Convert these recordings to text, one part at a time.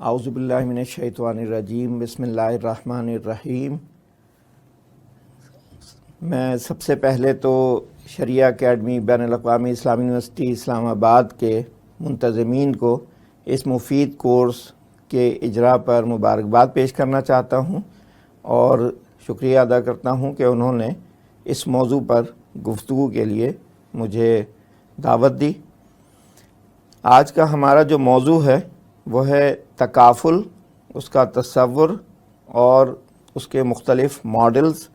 اعوذ باللہ من الشیطان الرجیم، بسم اللہ الرحمن الرحیم۔ میں سب سے پہلے تو شریعہ اکیڈمی بین الاقوامی اسلامی یونیورسٹی اسلام آباد کے منتظمین کو اس مفید کورس کے اجرا پر مبارکباد پیش کرنا چاہتا ہوں اور شکریہ ادا کرتا ہوں کہ انہوں نے اس موضوع پر گفتگو کے لیے مجھے دعوت دی۔ آج کا ہمارا جو موضوع ہے وہ ہے تکافل، اس کا تصور اور اس کے مختلف ماڈلز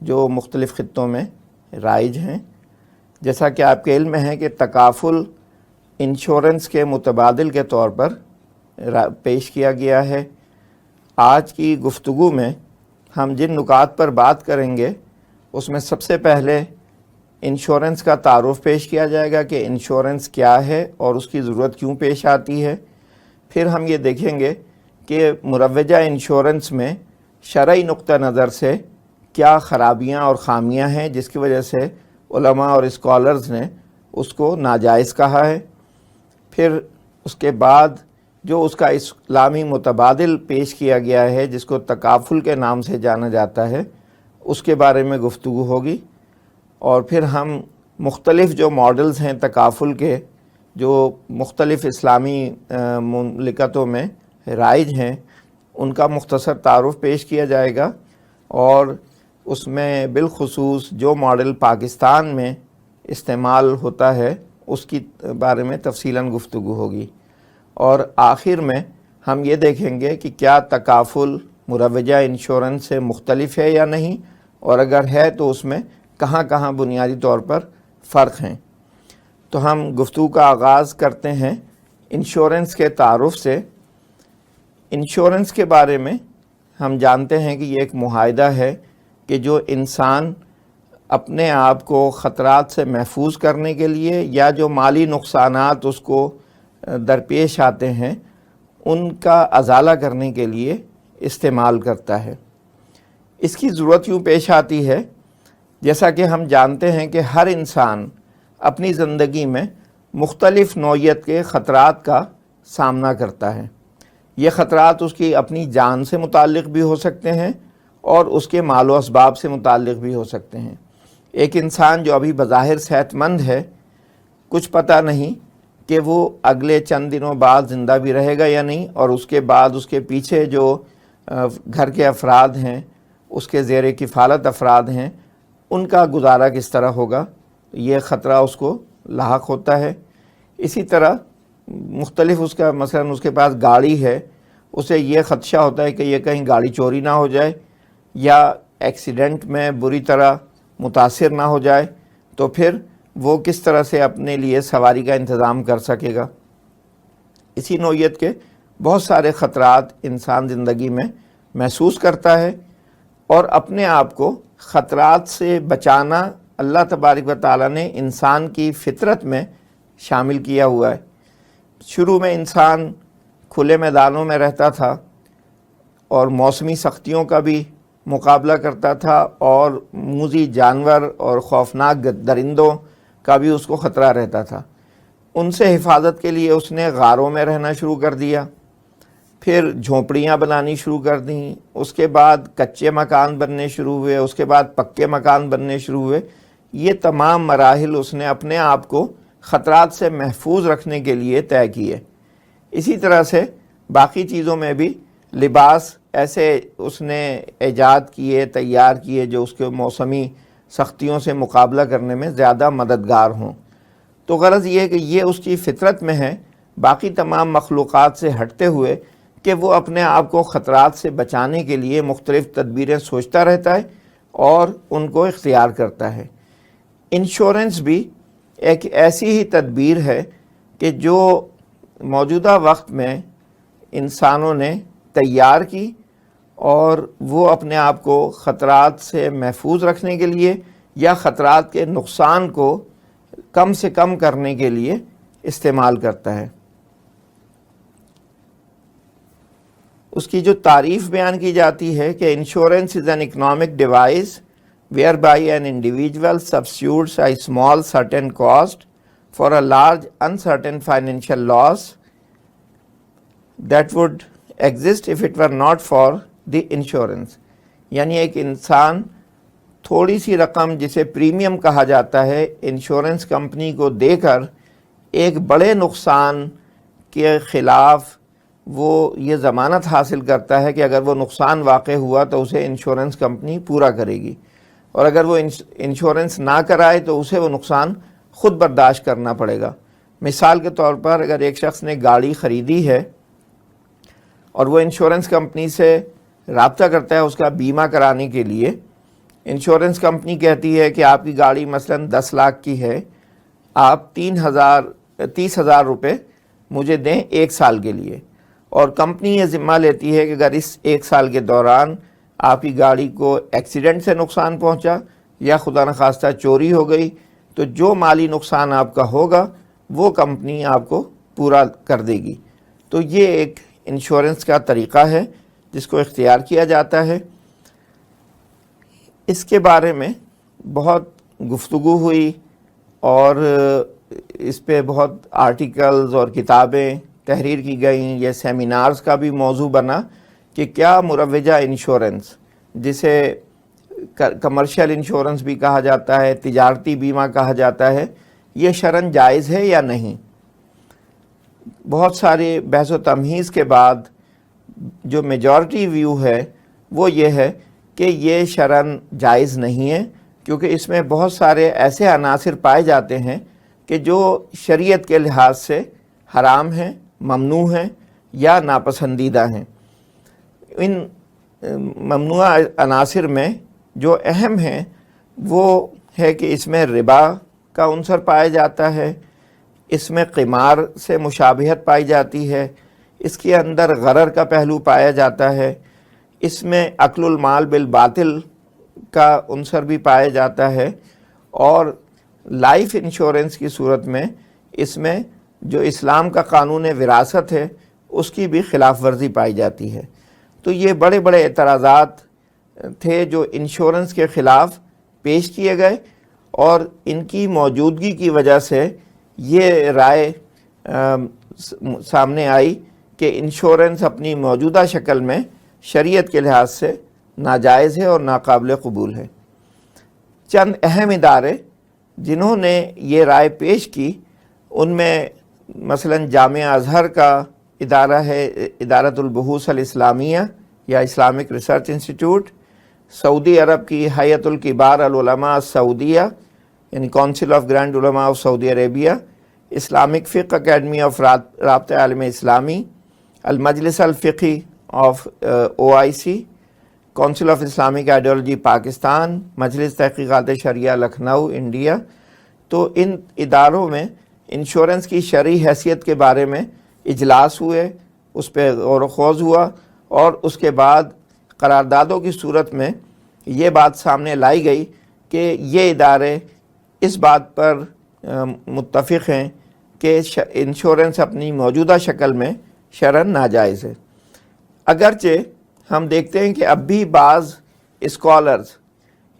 جو مختلف خطوں میں رائج ہیں۔ جیسا کہ آپ کے علم میں ہے کہ تکافل انشورنس کے متبادل کے طور پر پیش کیا گیا ہے۔ آج کی گفتگو میں ہم جن نکات پر بات کریں گے اس میں سب سے پہلے انشورنس کا تعارف پیش کیا جائے گا کہ انشورنس کیا ہے اور اس کی ضرورت کیوں پیش آتی ہے۔ پھر ہم یہ دیکھیں گے کہ مروجہ انشورنس میں شرعی نقطہ نظر سے کیا خرابیاں اور خامیاں ہیں جس کی وجہ سے علماء اور اسکالرز نے اس کو ناجائز کہا ہے۔ پھر اس کے بعد جو اس کا اسلامی متبادل پیش کیا گیا ہے جس کو تکافل کے نام سے جانا جاتا ہے، اس کے بارے میں گفتگو ہوگی۔ اور پھر ہم مختلف جو ماڈلز ہیں تکافل کے جو مختلف اسلامی مملکتوں میں رائج ہیں ان کا مختصر تعارف پیش کیا جائے گا، اور اس میں بالخصوص جو ماڈل پاکستان میں استعمال ہوتا ہے اس کی بارے میں تفصیلاً گفتگو ہوگی۔ اور آخر میں ہم یہ دیکھیں گے کہ کیا تکافل مروجہ انشورنس سے مختلف ہے یا نہیں، اور اگر ہے تو اس میں کہاں کہاں بنیادی طور پر فرق ہیں۔ تو ہم گفتگو کا آغاز کرتے ہیں انشورنس کے تعارف سے۔ انشورنس کے بارے میں ہم جانتے ہیں کہ یہ ایک معاہدہ ہے کہ جو انسان اپنے آپ کو خطرات سے محفوظ کرنے کے لیے یا جو مالی نقصانات اس کو درپیش آتے ہیں ان کا ازالہ کرنے کے لیے استعمال کرتا ہے۔ اس کی ضرورت یوں پیش آتی ہے جیسا کہ ہم جانتے ہیں کہ ہر انسان اپنی زندگی میں مختلف نوعیت کے خطرات کا سامنا کرتا ہے۔ یہ خطرات اس کی اپنی جان سے متعلق بھی ہو سکتے ہیں اور اس کے مال و اسباب سے متعلق بھی ہو سکتے ہیں۔ ایک انسان جو ابھی بظاہر صحت مند ہے، کچھ پتہ نہیں کہ وہ اگلے چند دنوں بعد زندہ بھی رہے گا یا نہیں، اور اس کے بعد اس کے پیچھے جو گھر کے افراد ہیں، اس کے زیر کفالت افراد ہیں، ان کا گزارا کس طرح ہوگا، یہ خطرہ اس کو لاحق ہوتا ہے۔ اسی طرح مختلف اس کا مثلا اس کے پاس گاڑی ہے، اسے یہ خدشہ ہوتا ہے کہ یہ کہیں گاڑی چوری نہ ہو جائے یا ایکسیڈنٹ میں بری طرح متاثر نہ ہو جائے، تو پھر وہ کس طرح سے اپنے لیے سواری کا انتظام کر سکے گا۔ اسی نوعیت کے بہت سارے خطرات انسان زندگی میں محسوس کرتا ہے، اور اپنے آپ کو خطرات سے بچانا اللہ تبارک و تعالیٰ نے انسان کی فطرت میں شامل کیا ہوا ہے۔ شروع میں انسان کھلے میدانوں میں رہتا تھا اور موسمی سختیوں کا بھی مقابلہ کرتا تھا، اور موذی جانور اور خوفناک درندوں کا بھی اس کو خطرہ رہتا تھا۔ ان سے حفاظت کے لیے اس نے غاروں میں رہنا شروع کر دیا، پھر جھونپڑیاں بنانی شروع کر دیں، اس کے بعد کچے مکان بننے شروع ہوئے، اس کے بعد پکے مکان بننے شروع ہوئے۔ یہ تمام مراحل اس نے اپنے آپ کو خطرات سے محفوظ رکھنے کے لیے طے کیے۔ اسی طرح سے باقی چیزوں میں بھی لباس ایسے اس نے ایجاد کیے، تیار کیے جو اس کے موسمی سختیوں سے مقابلہ کرنے میں زیادہ مددگار ہوں۔ تو غرض یہ ہے کہ یہ اس کی فطرت میں ہے، باقی تمام مخلوقات سے ہٹتے ہوئے، کہ وہ اپنے آپ کو خطرات سے بچانے کے لیے مختلف تدبیریں سوچتا رہتا ہے اور ان کو اختیار کرتا ہے۔ انشورنس بھی ایک ایسی ہی تدبیر ہے کہ جو موجودہ وقت میں انسانوں نے تیار کی، اور وہ اپنے آپ کو خطرات سے محفوظ رکھنے کے لیے یا خطرات کے نقصان کو کم سے کم کرنے کے لیے استعمال کرتا ہے۔ اس کی جو تعریف بیان کی جاتی ہے کہ insurance is an economic device whereby an individual substitutes a small certain cost for a large uncertain financial loss that would exist if it were not for the insurance. یعنی ایک انسان تھوڑی سی رقم جسے پریمیم کہا جاتا ہے انشورنس کمپنی کو دے کر ایک بڑے نقصان کے خلاف وہ یہ ضمانت حاصل کرتا ہے کہ اگر وہ نقصان واقع ہوا تو اسے انشورنس کمپنی پورا کرے گی، اور اگر وہ انشورنس نہ کرائے تو اسے وہ نقصان خود برداشت کرنا پڑے گا۔ مثال کے طور پر اگر ایک شخص نے گاڑی خریدی ہے اور وہ انشورنس کمپنی سے رابطہ کرتا ہے اس کا بیمہ کرانے کے لیے، انشورنس کمپنی کہتی ہے کہ آپ کی گاڑی مثلاً 10 لاکھ کی ہے، آپ 30,000 روپے مجھے دیں 1 سال کے لیے، اور کمپنی یہ ذمہ لیتی ہے کہ اگر اس 1 سال کے دوران آپ کی گاڑی کو ایکسیڈنٹ سے نقصان پہنچا یا خدا نخواستہ چوری ہو گئی تو جو مالی نقصان آپ کا ہوگا وہ کمپنی آپ کو پورا کر دے گی۔ تو یہ ایک انشورنس کا طریقہ ہے جس کو اختیار کیا جاتا ہے۔ اس کے بارے میں بہت گفتگو ہوئی اور اس پہ بہت آرٹیکلز اور کتابیں تحریر کی گئیں، یہ سیمینارز کا بھی موضوع بنا کہ کیا مروجہ انشورنس، جسے کمرشل انشورنس بھی کہا جاتا ہے، تجارتی بیمہ کہا جاتا ہے، یہ شرعاً جائز ہے یا نہیں۔ بہت سارے بحث و تمہیز کے بعد جو میجورٹی ویو ہے وہ یہ ہے کہ یہ شرعاً جائز نہیں ہے، کیونکہ اس میں بہت سارے ایسے عناصر پائے جاتے ہیں کہ جو شریعت کے لحاظ سے حرام ہیں، ممنوع ہیں یا ناپسندیدہ ہیں۔ ان ممنوع عناصر میں جو اہم ہیں وہ ہے کہ اس میں ربا کا عنصر پایا جاتا ہے، اس میں قمار سے مشابہت پائی جاتی ہے، اس کے اندر غرر کا پہلو پایا جاتا ہے، اس میں اکل المال بالباطل کا عنصر بھی پایا جاتا ہے، اور لائف انشورنس کی صورت میں اس میں جو اسلام کا قانون وراثت ہے اس کی بھی خلاف ورزی پائی جاتی ہے۔ تو یہ بڑے بڑے اعتراضات تھے جو انشورنس کے خلاف پیش کیے گئے، اور ان کی موجودگی کی وجہ سے یہ رائے سامنے آئی کہ انشورنس اپنی موجودہ شکل میں شریعت کے لحاظ سے ناجائز ہے اور ناقابل قبول ہے۔ چند اہم ادارے جنہوں نے یہ رائے پیش کی ان میں مثلاً جامعہ ازہر کا ادارہ ہے ادارۃ البحوث الاسلامیہ یا اسلامک ریسرچ انسٹیٹیوٹ، سعودی عرب کی ہیئت الکبار العلماء السعودیہ یعنی کونسل آف گرینڈ علماء آف سعودی عربیہ، اسلامک فقہ اکیڈمی آف رابطہ عالم اسلامی، المجلس الفقی of OIC، council of Islamic ideology Pakistan, مجلس تحقیقات شریعہ لکھنؤ انڈیا۔ تو ان اداروں میں انشورنس کی شرعی حیثیت کے بارے میں اجلاس ہوئے، اس پہ غور و خوض ہوا، اور اس کے بعد قراردادوں کی صورت میں یہ بات سامنے لائی گئی کہ یہ ادارے اس بات پر متفق ہیں کہ انشورنس اپنی موجودہ شکل میں شرعاً ناجائز ہے۔ اگرچہ ہم دیکھتے ہیں کہ اب بھی بعض اسکالرز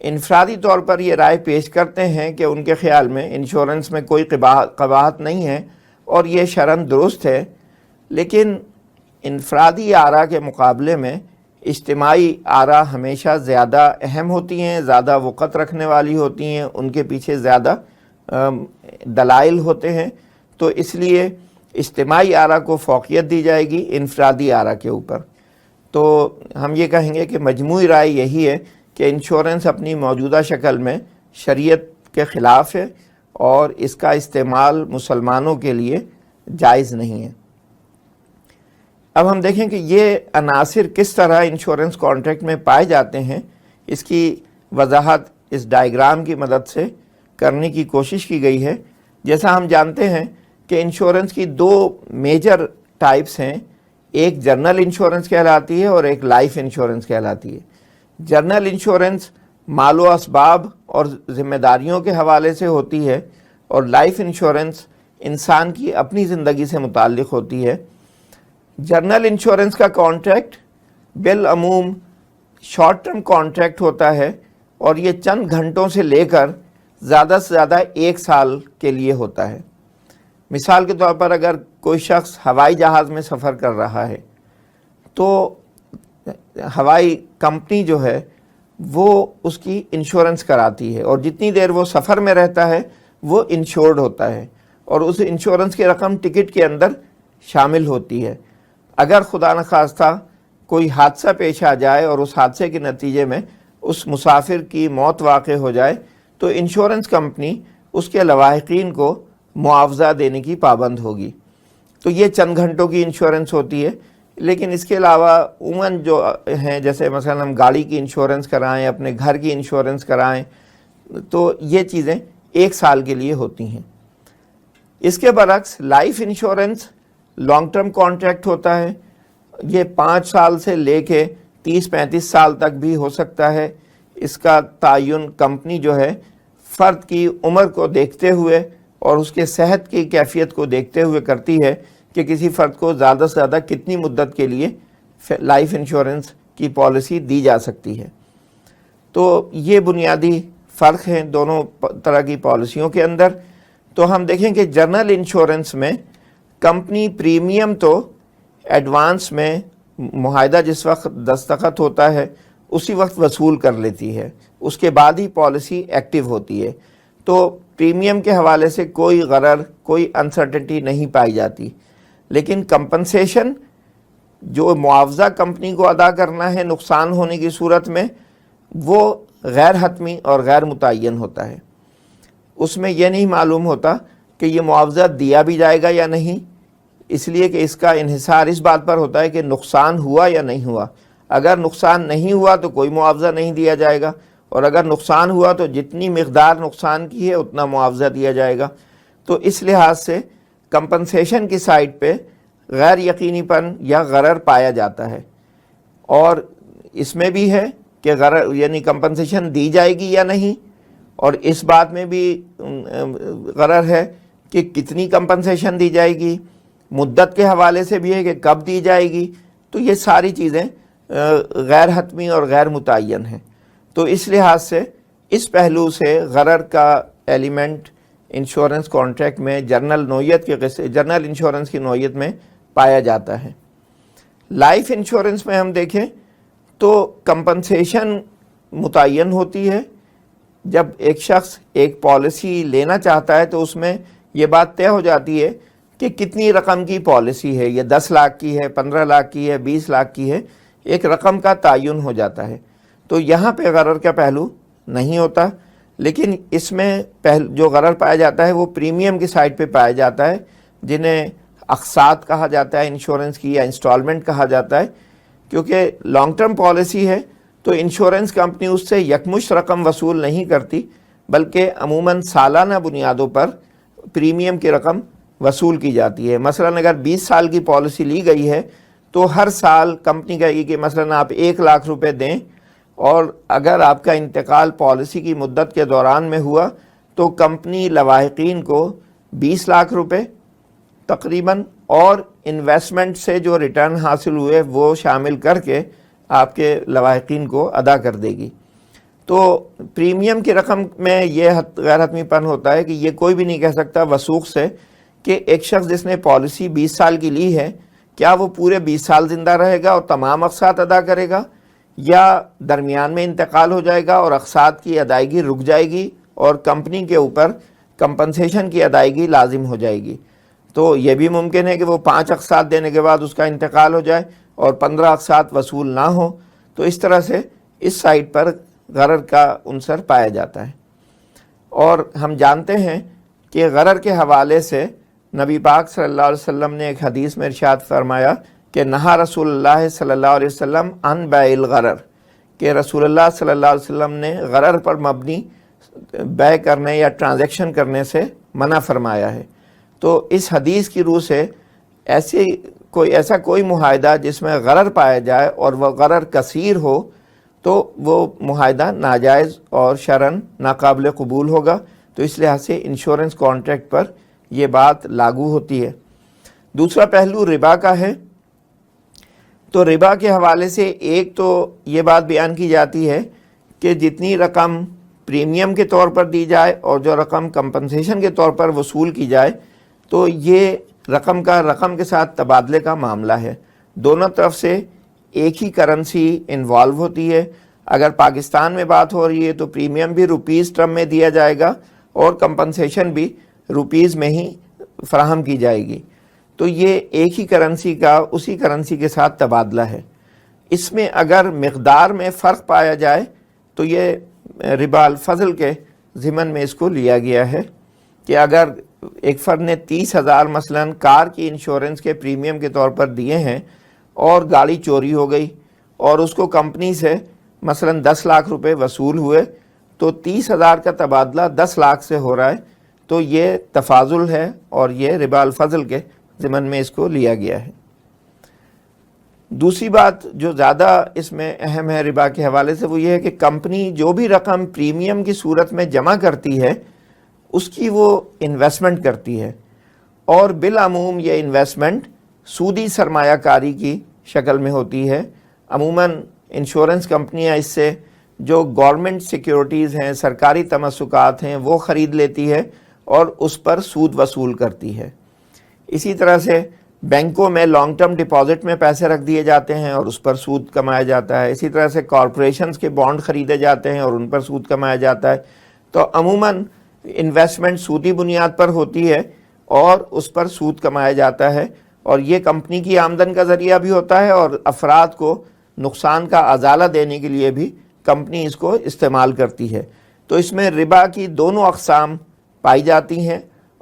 انفرادی طور پر یہ رائے پیش کرتے ہیں کہ ان کے خیال میں انشورنس میں کوئی قباحت نہیں ہے اور یہ شرعاً درست ہے، لیکن انفرادی آراء کے مقابلے میں اجتماعی آراء ہمیشہ زیادہ اہم ہوتی ہیں، زیادہ وقت رکھنے والی ہوتی ہیں، ان کے پیچھے زیادہ دلائل ہوتے ہیں، تو اس لیے اجتماعی آراء کو فوقیت دی جائے گی انفرادی آراء کے اوپر۔ تو ہم یہ کہیں گے کہ مجموعی رائے یہی ہے کہ انشورنس اپنی موجودہ شکل میں شریعت کے خلاف ہے اور اس کا استعمال مسلمانوں کے لیے جائز نہیں ہے۔ اب ہم دیکھیں کہ یہ عناصر کس طرح انشورنس کانٹریکٹ میں پائے جاتے ہیں، اس کی وضاحت اس ڈائیگرام کی مدد سے کرنے کی کوشش کی گئی ہے۔ جیسا ہم جانتے ہیں کہ انشورنس کی 2 میجر ٹائپس ہیں، ایک جنرل انشورنس کہلاتی ہے اور ایک لائف انشورنس کہلاتی ہے۔ جنرل انشورنس مال و اسباب اور ذمہ داریوں کے حوالے سے ہوتی ہے، اور لائف انشورنس انسان کی اپنی زندگی سے متعلق ہوتی ہے۔ جنرل انشورنس کا کانٹریکٹ بالعموم شارٹ ٹرم کانٹریکٹ ہوتا ہے، اور یہ چند گھنٹوں سے لے کر زیادہ سے زیادہ 1 سال کے لیے ہوتا ہے۔ مثال کے طور پر اگر کوئی شخص ہوائی جہاز میں سفر کر رہا ہے تو ہوائی کمپنی جو ہے وہ اس کی انشورنس کراتی ہے، اور جتنی دیر وہ سفر میں رہتا ہے وہ انشورڈ ہوتا ہے، اور اس انشورنس کی رقم ٹکٹ کے اندر شامل ہوتی ہے۔ اگر خدا نخواستہ کوئی حادثہ پیش آ جائے اور اس حادثے کے نتیجے میں اس مسافر کی موت واقع ہو جائے تو انشورنس کمپنی اس کے لواحقین کو معاوضہ دینے کی پابند ہوگی۔ تو یہ چند گھنٹوں کی انشورنس ہوتی ہے، لیکن اس کے علاوہ عموماً جو ہیں، جیسے مثلا ہم گاڑی کی انشورنس کرائیں، اپنے گھر کی انشورنس کرائیں، تو یہ چیزیں 1 سال کے لیے ہوتی ہیں۔ اس کے برعکس life insurance long term contract ہوتا ہے، یہ 5 سال سے لے کے 30-35 سال تک بھی ہو سکتا ہے۔ اس کا تعین کمپنی جو ہے فرد کی عمر کو دیکھتے ہوئے اور اس کے صحت کی کیفیت کو دیکھتے ہوئے کرتی ہے کہ کسی فرد کو زیادہ سے زیادہ کتنی مدت کے لیے لائف انشورنس کی پالیسی دی جا سکتی ہے۔ تو یہ بنیادی فرق ہیں دونوں طرح کی پالیسیوں کے اندر۔ تو ہم دیکھیں کہ جنرل انشورنس میں کمپنی پریمیم تو ایڈوانس میں معاہدہ جس وقت دستخط ہوتا ہے اسی وقت وصول کر لیتی ہے، اس کے بعد ہی پالیسی ایکٹیو ہوتی ہے۔ تو پریمیم کے حوالے سے کوئی غرر، کوئی انسرٹنٹی نہیں پائی جاتی، لیکن کمپنسیشن جو معاوضہ کمپنی کو ادا کرنا ہے نقصان ہونے کی صورت میں، وہ غیر حتمی اور غیر متعین ہوتا ہے۔ اس میں یہ نہیں معلوم ہوتا کہ یہ معاوضہ دیا بھی جائے گا یا نہیں، اس لیے کہ اس کا انحصار اس بات پر ہوتا ہے کہ نقصان ہوا یا نہیں ہوا۔ اگر نقصان نہیں ہوا تو کوئی معاوضہ نہیں دیا جائے گا، اور اگر نقصان ہوا تو جتنی مقدار نقصان کی ہے اتنا معاوضہ دیا جائے گا۔ تو اس لحاظ سے کمپنسیشن کی سائٹ پہ غیر یقینی پن یا غرر پایا جاتا ہے، اور اس میں بھی ہے کہ غرر یعنی کمپنسیشن دی جائے گی یا نہیں، اور اس بات میں بھی غرر ہے کہ کتنی کمپنسیشن دی جائے گی، مدت کے حوالے سے بھی ہے کہ کب دی جائے گی۔ تو یہ ساری چیزیں غیر حتمی اور غیر متعین ہیں۔ تو اس لحاظ سے اس پہلو سے غرر کا ایلیمنٹ انشورنس کانٹریکٹ میں جنرل انشورنس کی نوعیت میں پایا جاتا ہے۔ لائف انشورنس میں ہم دیکھیں تو کمپنسیشن متعین ہوتی ہے۔ جب ایک شخص ایک پالیسی لینا چاہتا ہے تو اس میں یہ بات طے ہو جاتی ہے کہ کتنی رقم کی پالیسی ہے، یہ 10 لاکھ کی ہے، 15 لاکھ کی ہے، 20 لاکھ کی ہے، ایک رقم کا تعین ہو جاتا ہے۔ تو یہاں پہ غرر کا پہلو نہیں ہوتا، لیکن اس میں جو غرر پایا جاتا ہے وہ پریمیم کی سائٹ پہ پایا جاتا ہے، جنہیں اقساط کہا جاتا ہے انشورنس کی، یا انسٹالمنٹ کہا جاتا ہے۔ کیونکہ لانگ ٹرم پالیسی ہے تو انشورنس کمپنی اس سے یکمشت رقم وصول نہیں کرتی، بلکہ عموماً سالانہ بنیادوں پر پریمیم کی رقم وصول کی جاتی ہے۔ مثلاً اگر 20 سال کی پالیسی لی گئی ہے تو ہر سال کمپنی کہے گی کہ مثلاً آپ 1 لاکھ روپے دیں، اور اگر آپ کا انتقال پالیسی کی مدت کے دوران میں ہوا تو کمپنی لواحقین کو 20 لاکھ روپے تقریباً اور انویسٹمنٹ سے جو ریٹرن حاصل ہوئے وہ شامل کر کے آپ کے لواحقین کو ادا کر دے گی۔ تو پریمیم کی رقم میں یہ غیر حتمی پن ہوتا ہے کہ یہ کوئی بھی نہیں کہہ سکتا وثوق سے کہ ایک شخص جس نے پالیسی 20 سال کی لی ہے کیا وہ پورے 20 سال زندہ رہے گا اور تمام اقساط ادا کرے گا، یا درمیان میں انتقال ہو جائے گا اور اقساط کی ادائیگی رک جائے گی اور کمپنی کے اوپر کمپنسیشن کی ادائیگی لازم ہو جائے گی۔ تو یہ بھی ممکن ہے کہ وہ 5 اقساط دینے کے بعد اس کا انتقال ہو جائے اور 15 اقساط وصول نہ ہو۔ تو اس طرح سے اس سائٹ پر غرر کا عنصر پایا جاتا ہے۔ اور ہم جانتے ہیں کہ غرر کے حوالے سے نبی پاک صلی اللہ علیہ وسلم نے ایک حدیث میں ارشاد فرمایا کہ نہا رسول اللہ صلی اللہ علیہ وسلم عن بیع الغرر، کہ رسول اللہ صلی اللہ علیہ وسلم نے غرر پر مبنی بیع کرنے یا ٹرانزیکشن کرنے سے منع فرمایا ہے۔ تو اس حدیث کی روح سے ایسا کوئی معاہدہ جس میں غرر پایا جائے اور وہ غرر کثیر ہو تو وہ معاہدہ ناجائز اور شرعاً ناقابل قبول ہوگا۔ تو اس لحاظ سے انشورنس کانٹریکٹ پر یہ بات لاگو ہوتی ہے۔ دوسرا پہلو ربا کا ہے۔ تو ربا کے حوالے سے ایک تو یہ بات بیان کی جاتی ہے کہ جتنی رقم پریمیم کے طور پر دی جائے اور جو رقم کمپنسیشن کے طور پر وصول کی جائے تو یہ رقم کے ساتھ تبادلے کا معاملہ ہے، دونوں طرف سے ایک ہی کرنسی انوالو ہوتی ہے. اگر پاکستان میں بات ہو رہی ہے تو پریمیم بھی روپیز ٹرم میں دیا جائے گا اور کمپنسیشن بھی روپیز میں ہی فراہم کی جائے گی. تو یہ ایک ہی کرنسی کا اسی کرنسی کے ساتھ تبادلہ ہے. اس میں اگر مقدار میں فرق پایا جائے تو یہ ربا الفضل کے ضمن میں اس کو لیا گیا ہے کہ اگر ایک فرد نے 30,000 مثلاً کار کی انشورنس کے پریمیم کے طور پر دیے ہیں اور گاڑی چوری ہو گئی اور اس کو کمپنی سے مثلاً 10 لاکھ روپے وصول ہوئے تو 30,000 کا تبادلہ 10 لاکھ سے ہو رہا ہے تو یہ تفاضل ہے اور یہ ربا الفضل کے ضمن میں اس کو لیا گیا ہے. دوسری بات جو زیادہ اس میں اہم ہے ربا کے حوالے سے وہ یہ ہے کہ کمپنی جو بھی رقم پریمیم کی صورت میں جمع کرتی ہے اس کی وہ انویسٹمنٹ کرتی ہے اور بالعموم یہ انویسٹمنٹ سودی سرمایہ کاری کی شکل میں ہوتی ہے. عموماً انشورنس کمپنیاں اس سے جو گورنمنٹ سیکیورٹیز ہیں سرکاری تمسکات ہیں وہ خرید لیتی ہے اور اس پر سود وصول کرتی ہے. اسی طرح سے بینکوں میں لانگ ٹرم ڈپازٹ میں پیسے رکھ دیے جاتے ہیں اور اس پر سود کمایا جاتا ہے. اسی طرح سے کارپوریشنز کے بانڈ خریدے جاتے ہیں اور ان پر سود کمایا جاتا ہے. تو عموماً انویسٹمنٹ سودی بنیاد پر ہوتی ہے اور اس پر سود کمایا جاتا ہے اور یہ کمپنی کی آمدن کا ذریعہ بھی ہوتا ہے اور افراد کو نقصان کا ازالہ دینے کے لیے بھی کمپنی اس کو استعمال کرتی ہے. تو اس میں ربا کی دونوں اقسام پائی جاتی ہیں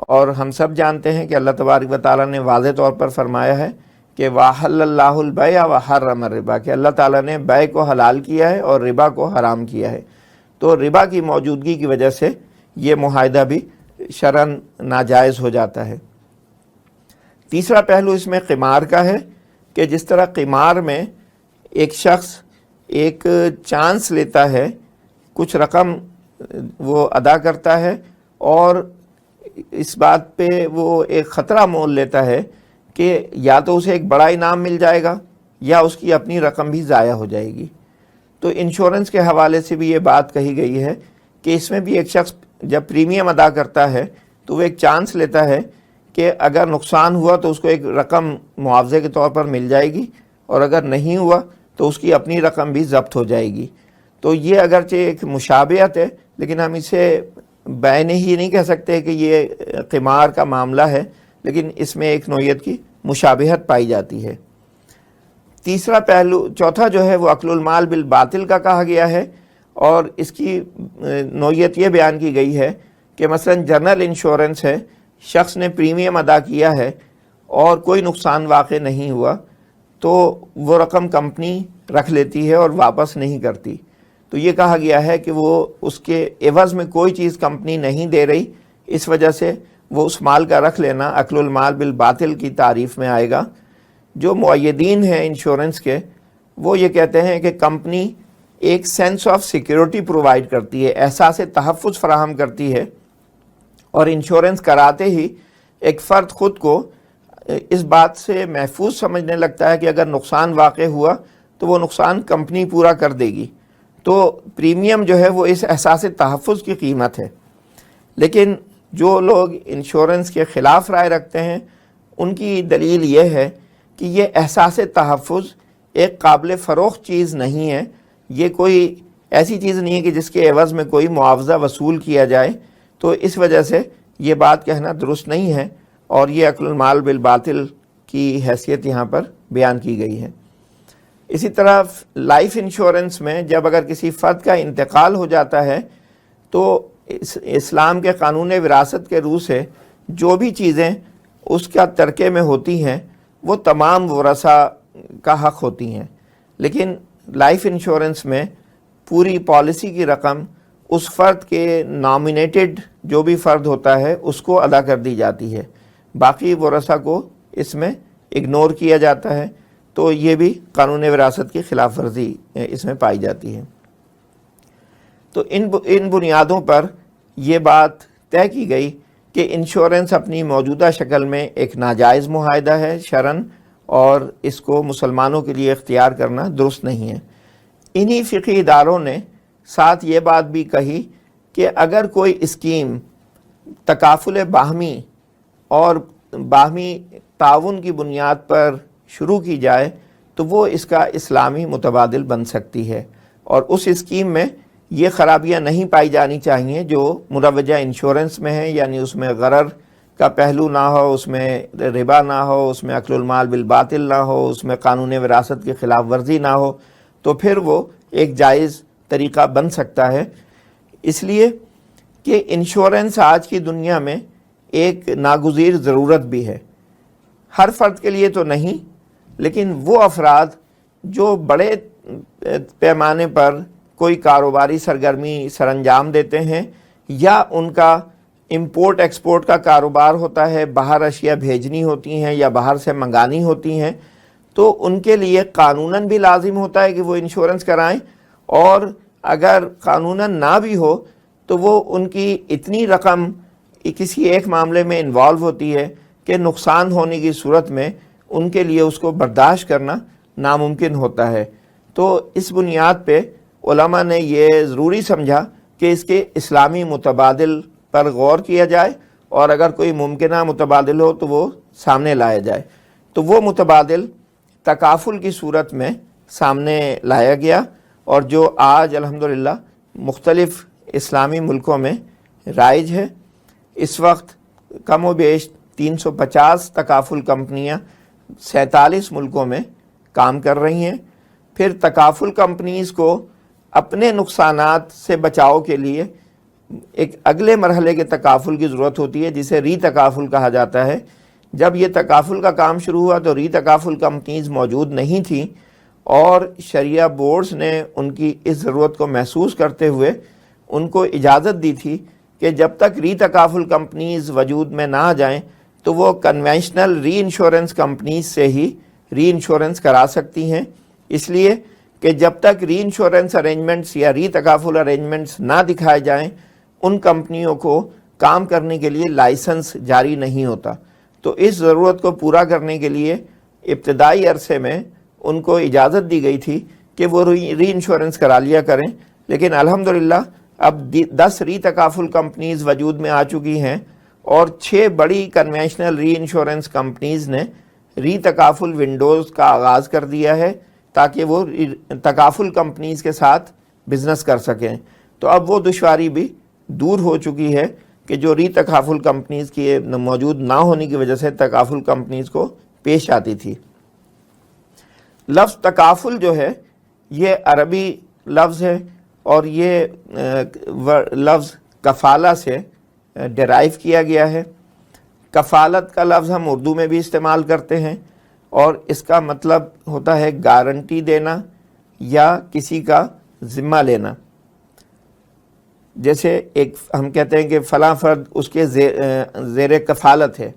اور ہم سب جانتے ہیں کہ اللہ تبارک و تعالیٰ نے واضح طور پر فرمایا ہے کہ وَأَحَلَّ اللَّهُ الْبَيْعَ وَحَرَّمَ الرِّبَا کہ اللہ تعالیٰ نے بیع کو حلال کیا ہے اور ربا کو حرام کیا ہے. تو ربا کی موجودگی کی وجہ سے یہ معاہدہ بھی شرعاً ناجائز ہو جاتا ہے. تیسرا پہلو اس میں قمار کا ہے کہ جس طرح قمار میں ایک شخص ایک چانس لیتا ہے کچھ رقم وہ ادا کرتا ہے اور اس بات پہ وہ ایک خطرہ مول لیتا ہے کہ یا تو اسے ایک بڑا انعام مل جائے گا یا اس کی اپنی رقم بھی ضائع ہو جائے گی. تو انشورنس کے حوالے سے بھی یہ بات کہی گئی ہے کہ اس میں بھی ایک شخص جب پریمیم ادا کرتا ہے تو وہ ایک چانس لیتا ہے کہ اگر نقصان ہوا تو اس کو ایک رقم معاوضے کے طور پر مل جائے گی اور اگر نہیں ہوا تو اس کی اپنی رقم بھی ضبط ہو جائے گی. تو یہ اگرچہ ایک مشابہت ہے لیکن ہم اسے بیع ہی نہیں کہہ سکتے کہ یہ قمار کا معاملہ ہے لیکن اس میں ایک نوعیت کی مشابہت پائی جاتی ہے. تیسرا پہلو چوتھا جو ہے وہ اکل المال بالباطل کا کہا گیا ہے اور اس کی نوعیت یہ بیان کی گئی ہے کہ مثلا جنرل انشورنس ہے شخص نے پریمیم ادا کیا ہے اور کوئی نقصان واقع نہیں ہوا تو وہ رقم کمپنی رکھ لیتی ہے اور واپس نہیں کرتی. تو یہ کہا گیا ہے کہ وہ اس کے عوض میں کوئی چیز کمپنی نہیں دے رہی اس وجہ سے وہ اس مال کا رکھ لینا اکل المال بالباطل کی تعریف میں آئے گا. جو معیدین ہیں انشورنس کے وہ یہ کہتے ہیں کہ کمپنی ایک سینس آف سیکیورٹی پرووائڈ کرتی ہے احساس تحفظ فراہم کرتی ہے اور انشورنس کراتے ہی ایک فرد خود کو اس بات سے محفوظ سمجھنے لگتا ہے کہ اگر نقصان واقع ہوا تو وہ نقصان کمپنی پورا کر دے گی. تو پریمیم جو ہے وہ اس احساس تحفظ کی قیمت ہے. لیکن جو لوگ انشورنس کے خلاف رائے رکھتے ہیں ان کی دلیل یہ ہے کہ یہ احساس تحفظ ایک قابل فروخت چیز نہیں ہے. یہ کوئی ایسی چیز نہیں ہے کہ جس کے عوض میں کوئی معاوضہ وصول کیا جائے. تو اس وجہ سے یہ بات کہنا درست نہیں ہے اور یہ اکل المال بالباطل کی حیثیت یہاں پر بیان کی گئی ہے. اسی طرح لائف انشورنس میں جب اگر کسی فرد کا انتقال ہو جاتا ہے تو اسلام کے قانون وراثت کے روح سے جو بھی چیزیں اس کا ترکے میں ہوتی ہیں وہ تمام ورثاء کا حق ہوتی ہیں. لیکن لائف انشورنس میں پوری پالیسی کی رقم اس فرد کے نامینیٹڈ جو بھی فرد ہوتا ہے اس کو ادا کر دی جاتی ہے, باقی ورثاء کو اس میں اگنور کیا جاتا ہے. تو یہ بھی قانون وراثت کی خلاف ورزی اس میں پائی جاتی ہے. تو ان بنیادوں پر یہ بات طے کی گئی کہ انشورنس اپنی موجودہ شکل میں ایک ناجائز معاہدہ ہے شرعاً اور اس کو مسلمانوں کے لیے اختیار کرنا درست نہیں ہے. انہی فقہی اداروں نے ساتھ یہ بات بھی کہی کہ اگر کوئی اسکیم تکافل باہمی اور باہمی تعاون کی بنیاد پر شروع کی جائے تو وہ اس کا اسلامی متبادل بن سکتی ہے، اور اس اسکیم میں یہ خرابیاں نہیں پائی جانی چاہیے جو مروجہ انشورنس میں ہیں، یعنی اس میں غرر کا پہلو نہ ہو، اس میں ربا نہ ہو، اس میں اکل المال بالباطل نہ ہو، اس میں قانون وراثت کی خلاف ورزی نہ ہو، تو پھر وہ ایک جائز طریقہ بن سکتا ہے۔ اس لیے کہ انشورنس آج کی دنیا میں ایک ناگزیر ضرورت بھی ہے، ہر فرد کے لیے تو نہیں، لیکن وہ افراد جو بڑے پیمانے پر کوئی کاروباری سرگرمی سر انجام دیتے ہیں، یا ان کا امپورٹ ایکسپورٹ کا کاروبار ہوتا ہے، باہر اشیاء بھیجنی ہوتی ہیں یا باہر سے منگانی ہوتی ہیں، تو ان کے لیے قانوناً بھی لازم ہوتا ہے کہ وہ انشورنس کرائیں، اور اگر قانوناً نہ بھی ہو تو وہ ان کی اتنی رقم کسی ایک معاملے میں انوالو ہوتی ہے کہ نقصان ہونے کی صورت میں ان کے لیے اس کو برداشت کرنا ناممکن ہوتا ہے۔ تو اس بنیاد پہ علماء نے یہ ضروری سمجھا کہ اس کے اسلامی متبادل پر غور کیا جائے، اور اگر کوئی ممکنہ متبادل ہو تو وہ سامنے لایا جائے۔ تو وہ متبادل تکافل کی صورت میں سامنے لایا گیا، اور جو آج الحمدللہ مختلف اسلامی ملکوں میں رائج ہے۔ اس وقت کم و بیش 350 تکافل کمپنیاں 47 ملکوں میں کام کر رہی ہیں۔ پھر تکافل کمپنیز کو اپنے نقصانات سے بچاؤ کے لیے ایک اگلے مرحلے کے تکافل کی ضرورت ہوتی ہے، جسے ری تکافل کہا جاتا ہے۔ جب یہ تکافل کا کام شروع ہوا تو ری تکافل کمپنیز موجود نہیں تھیں، اور شریعہ بورڈز نے ان کی اس ضرورت کو محسوس کرتے ہوئے ان کو اجازت دی تھی کہ جب تک ری تکافل کمپنیز وجود میں نہ آ جائیں تو وہ کنونشنل ری انشورنس کمپنیز سے ہی ری انشورنس کرا سکتی ہیں، اس لیے کہ جب تک ری انشورنس ارینجمنٹس یا ری تکافل ارینجمنٹس نہ دکھائے جائیں ان کمپنیوں کو کام کرنے کے لیے لائسنس جاری نہیں ہوتا۔ تو اس ضرورت کو پورا کرنے کے لیے ابتدائی عرصے میں ان کو اجازت دی گئی تھی کہ وہ ری انشورنس کرا لیا کریں، لیکن الحمدللہ اب 10 ری تکافل کمپنیز وجود میں آ چکی ہیں، اور 6 بڑی کنونشنل ری انشورنس کمپنیز نے ری تکافل ونڈوز کا آغاز کر دیا ہے تاکہ وہ تکافل کمپنیز کے ساتھ بزنس کر سکیں۔ تو اب وہ دشواری بھی دور ہو چکی ہے کہ جو ری تکافل کمپنیز کی موجود نہ ہونے کی وجہ سے تکافل کمپنیز کو پیش آتی تھی۔ لفظ تکافل جو ہے یہ عربی لفظ ہے، اور یہ لفظ کفالہ سے ڈرائیو کیا گیا ہے۔ کفالت کا لفظ ہم اردو میں بھی استعمال کرتے ہیں، اور اس کا مطلب ہوتا ہے گارنٹی دینا یا کسی کا ذمہ لینا۔ جیسے ایک ہم کہتے ہیں کہ فلاں فرد اس کے زیر کفالت ہے،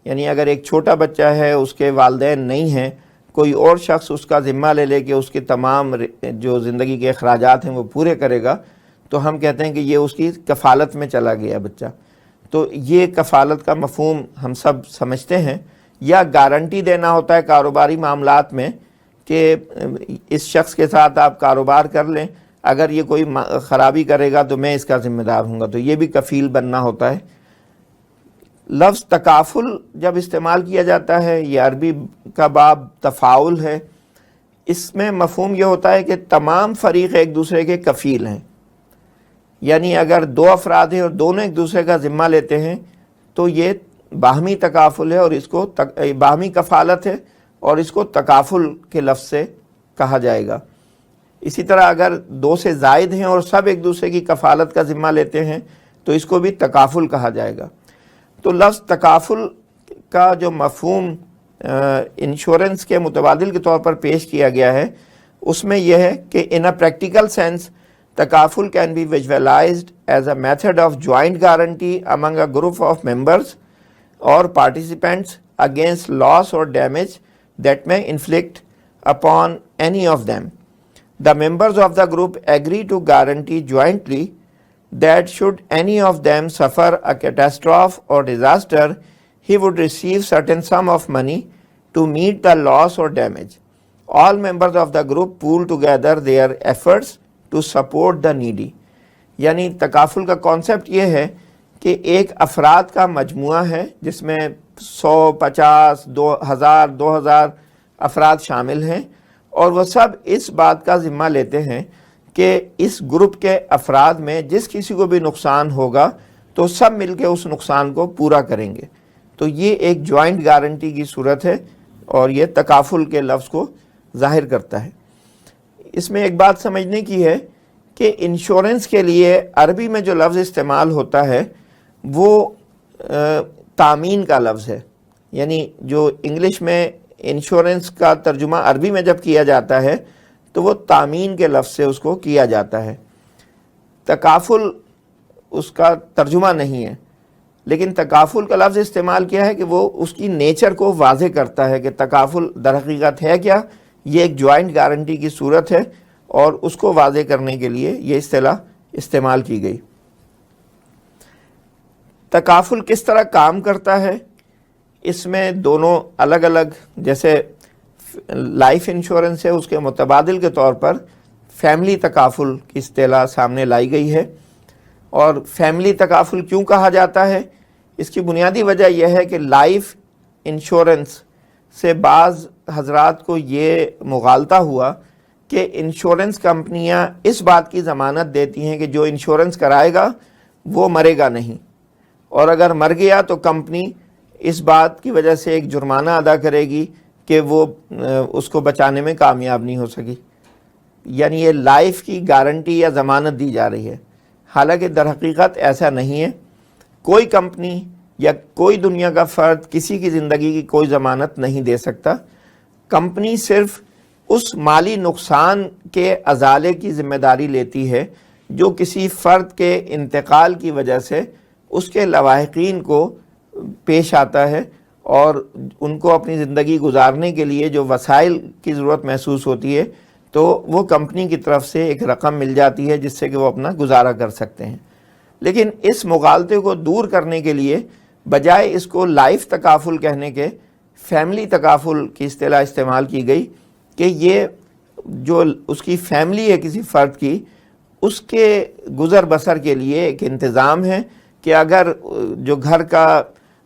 یعنی اگر ایک چھوٹا بچہ ہے، اس کے والدین نہیں ہیں، کوئی اور شخص اس کا ذمہ لے لے کہ اس کے تمام جو زندگی کے اخراجات ہیں وہ پورے کرے گا، تو ہم کہتے ہیں کہ یہ اس کی کفالت میں چلا گیا بچہ۔ تو یہ کفالت کا مفہوم ہم سب سمجھتے ہیں، یا گارنٹی دینا ہوتا ہے کاروباری معاملات میں کہ اس شخص کے ساتھ آپ کاروبار کر لیں، اگر یہ کوئی خرابی کرے گا تو میں اس کا ذمہ دار ہوں گا، تو یہ بھی کفیل بننا ہوتا ہے۔ لفظ تکافل جب استعمال کیا جاتا ہے، یہ عربی کا باب تفاعل ہے، اس میں مفہوم یہ ہوتا ہے کہ تمام فریق ایک دوسرے کے کفیل ہیں، یعنی اگر 2 افراد ہیں اور دونوں ایک دوسرے کا ذمہ لیتے ہیں تو یہ باہمی تکافل ہے، اور اس کو باہمی کفالت ہے، اور اس کو تکافل کے لفظ سے کہا جائے گا۔ اسی طرح اگر 2 سے زائد ہیں اور سب ایک دوسرے کی کفالت کا ذمہ لیتے ہیں تو اس کو بھی تکافل کہا جائے گا۔ تو لفظ تکافل کا جو مفہوم انشورنس کے متبادل کے طور پر پیش کیا گیا ہے، اس میں یہ ہے کہ in a practical sense takaful can be visualized as a method of joint guarantee among a group of members or participants against loss or damage that may inflict upon any of them. The members of the group agree to guarantee jointly that should any of them suffer a catastrophe or disaster, he would receive certain sum of money to meet the loss or damage. All members of the group pool together their efforts to support the needy. یعنی تکافل کا concept یہ ہے کہ ایک افراد کا مجموعہ ہے جس میں 100, 50, 2000 افراد شامل ہیں، اور وہ سب اس بات کا ذمہ لیتے ہیں کہ اس گروپ کے افراد میں جس کسی کو بھی نقصان ہوگا تو سب مل کے اس نقصان کو پورا کریں گے. تو یہ ایک جوائنٹ گارنٹی کی صورت ہے اور یہ تکافل کے لفظ کو ظاہر کرتا ہے. اس میں ایک بات سمجھنے کی ہے کہ انشورنس کے لیے عربی میں جو لفظ استعمال ہوتا ہے وہ تامین کا لفظ ہے. یعنی جو انگلش میں انشورنس کا ترجمہ عربی میں جب کیا جاتا ہے تو وہ تامین کے لفظ سے اس کو کیا جاتا ہے. تکافل اس کا ترجمہ نہیں ہے، لیکن تکافل کا لفظ استعمال کیا ہے کہ وہ اس کی نیچر کو واضح کرتا ہے کہ تکافل در حقیقت ہے کیا. یہ ایک جوائنٹ گارنٹی کی صورت ہے اور اس کو واضح کرنے کے لیے یہ اصطلاح استعمال کی گئی. تکافل کس طرح کام کرتا ہے؟ اس میں دونوں الگ الگ، جیسے لائف انشورنس ہے اس کے متبادل کے طور پر فیملی تکافل کی اصطلاح سامنے لائی گئی ہے. اور فیملی تکافل کیوں کہا جاتا ہے؟ اس کی بنیادی وجہ یہ ہے کہ لائف انشورنس سے بعض حضرات کو یہ مغالطہ ہوا کہ انشورنس کمپنیاں اس بات کی ضمانت دیتی ہیں کہ جو انشورنس کرائے گا وہ مرے گا نہیں، اور اگر مر گیا تو کمپنی اس بات کی وجہ سے ایک جرمانہ ادا کرے گی کہ وہ اس کو بچانے میں کامیاب نہیں ہو سکی. یعنی یہ لائف کی گارنٹی یا ضمانت دی جا رہی ہے، حالانکہ در حقیقت ایسا نہیں ہے. کوئی کمپنی یا کوئی دنیا کا فرد کسی کی زندگی کی کوئی ضمانت نہیں دے سکتا. کمپنی صرف اس مالی نقصان کے ازالے کی ذمہ داری لیتی ہے جو کسی فرد کے انتقال کی وجہ سے اس کے لواحقین کو پیش آتا ہے، اور ان کو اپنی زندگی گزارنے کے لیے جو وسائل کی ضرورت محسوس ہوتی ہے تو وہ کمپنی کی طرف سے ایک رقم مل جاتی ہے جس سے کہ وہ اپنا گزارا کر سکتے ہیں. لیکن اس مغالطے کو دور کرنے کے لیے بجائے اس کو لائف تکافل کہنے کے فیملی تکافل کی اصطلاح استعمال کی گئی کہ یہ جو اس کی فیملی ہے کسی فرد کی، اس کے گزر بسر کے لیے ایک انتظام ہے کہ اگر جو گھر کا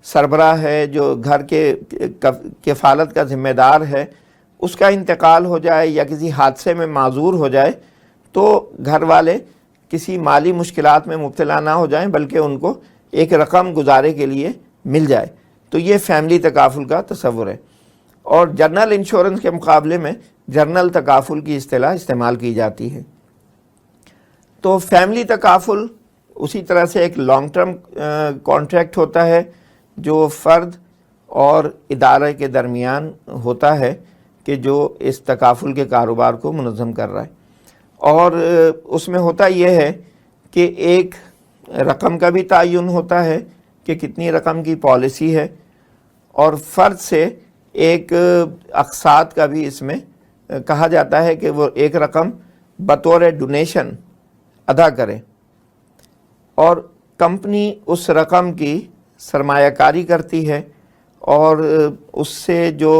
سربراہ ہے، جو گھر کے کفالت کا ذمہ دار ہے، اس کا انتقال ہو جائے یا کسی حادثے میں معذور ہو جائے تو گھر والے کسی مالی مشکلات میں مبتلا نہ ہو جائیں بلکہ ان کو ایک رقم گزارے کے لیے مل جائے. تو یہ فیملی تکافل کا تصور ہے. اور جنرل انشورنس کے مقابلے میں جنرل تکافل کی اصطلاح استعمال کی جاتی ہے. تو فیملی تکافل اسی طرح سے ایک لانگ ٹرم کانٹریکٹ ہوتا ہے جو فرد اور ادارے کے درمیان ہوتا ہے کہ جو اس تکافل کے کاروبار کو منظم کر رہا ہے. اور اس میں ہوتا یہ ہے کہ ایک رقم کا بھی تعین ہوتا ہے کہ کتنی رقم کی پالیسی ہے، اور فرد سے ایک اقساط کا بھی اس میں کہا جاتا ہے کہ وہ ایک رقم بطور ڈونیشن ادا کرے، اور کمپنی اس رقم کی سرمایہ کاری کرتی ہے، اور اس سے جو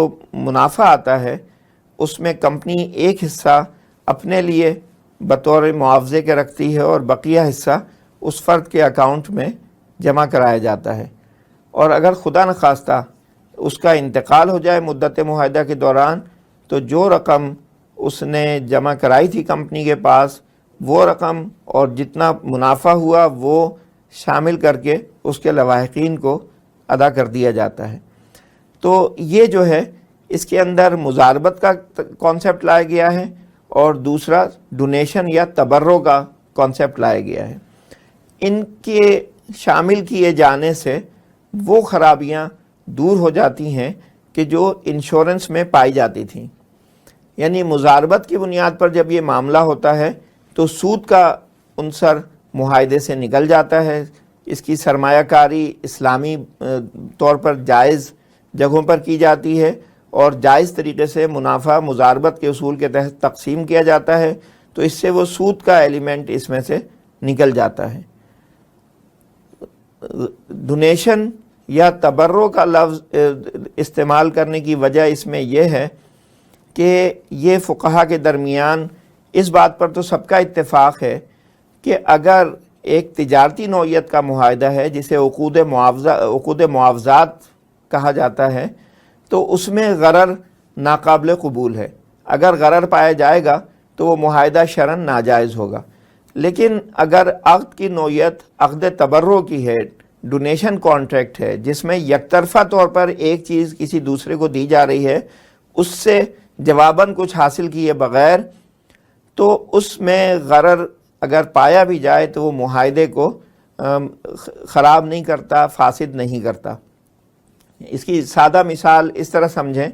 منافع آتا ہے اس میں کمپنی ایک حصہ اپنے لیے بطور معاوضے کے رکھتی ہے اور بقیہ حصہ اس فرد کے اکاؤنٹ میں جمع کرایا جاتا ہے. اور اگر خدا نخواستہ اس کا انتقال ہو جائے مدت معاہدہ کے دوران تو جو رقم اس نے جمع کرائی تھی کمپنی کے پاس، وہ رقم اور جتنا منافع ہوا وہ شامل کر کے اس کے لواحقین کو ادا کر دیا جاتا ہے. تو یہ جو ہے اس کے اندر مزاربت کا کانسیپٹ لایا گیا ہے، اور دوسرا ڈونیشن یا تبرع کا کانسیپٹ لایا گیا ہے. ان کے شامل کیے جانے سے وہ خرابیاں دور ہو جاتی ہیں کہ جو انشورنس میں پائی جاتی تھیں. یعنی مزاربت کی بنیاد پر جب یہ معاملہ ہوتا ہے تو سود کا عنصر معاہدے سے نکل جاتا ہے. اس کی سرمایہ کاری اسلامی طور پر جائز جگہوں پر کی جاتی ہے، اور جائز طریقے سے منافع مزاربت کے اصول کے تحت تقسیم کیا جاتا ہے، تو اس سے وہ سود کا ایلیمنٹ اس میں سے نکل جاتا ہے. ڈونیشن یا تبرع کا لفظ استعمال کرنے کی وجہ اس میں یہ ہے کہ یہ فقہا کے درمیان اس بات پر تو سب کا اتفاق ہے کہ اگر ایک تجارتی نوعیت کا معاہدہ ہے جسے عقود معاوضات کہا جاتا ہے تو اس میں غرر ناقابل قبول ہے. اگر غرر پایا جائے گا تو وہ معاہدہ شرعاً ناجائز ہوگا. لیکن اگر عقد کی نوعیت عقد تبرع کی ہے، ڈونیشن کانٹریکٹ ہے، جس میں یک طرفہ طور پر ایک چیز کسی دوسرے کو دی جا رہی ہے، اس سے جواباً کچھ حاصل کیے بغیر، تو اس میں غرر اگر پایا بھی جائے تو وہ معاہدے کو خراب نہیں کرتا، فاسد نہیں کرتا. اس کی سادہ مثال اس طرح سمجھیں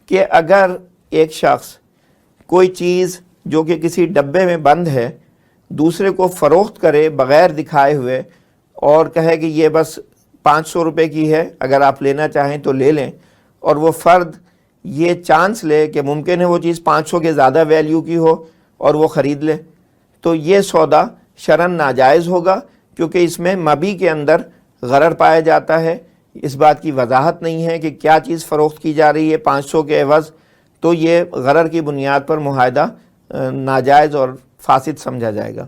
کہ اگر ایک شخص کوئی چیز جو کہ کسی ڈبے میں بند ہے دوسرے کو فروخت کرے بغیر دکھائے ہوئے اور کہے کہ یہ بس 500 روپے کی ہے، اگر آپ لینا چاہیں تو لے لیں، اور وہ فرد یہ چانس لے کہ ممکن ہے وہ چیز 500 کے زیادہ ویلیو کی ہو اور وہ خرید لے، تو یہ سودا شرعاً ناجائز ہوگا، کیونکہ اس میں مبیع کے اندر غرر پایا جاتا ہے. اس بات کی وضاحت نہیں ہے کہ کیا چیز فروخت کی جا رہی ہے 500 کے عوض، تو یہ غرر کی بنیاد پر معاہدہ ناجائز اور فاسد سمجھا جائے گا.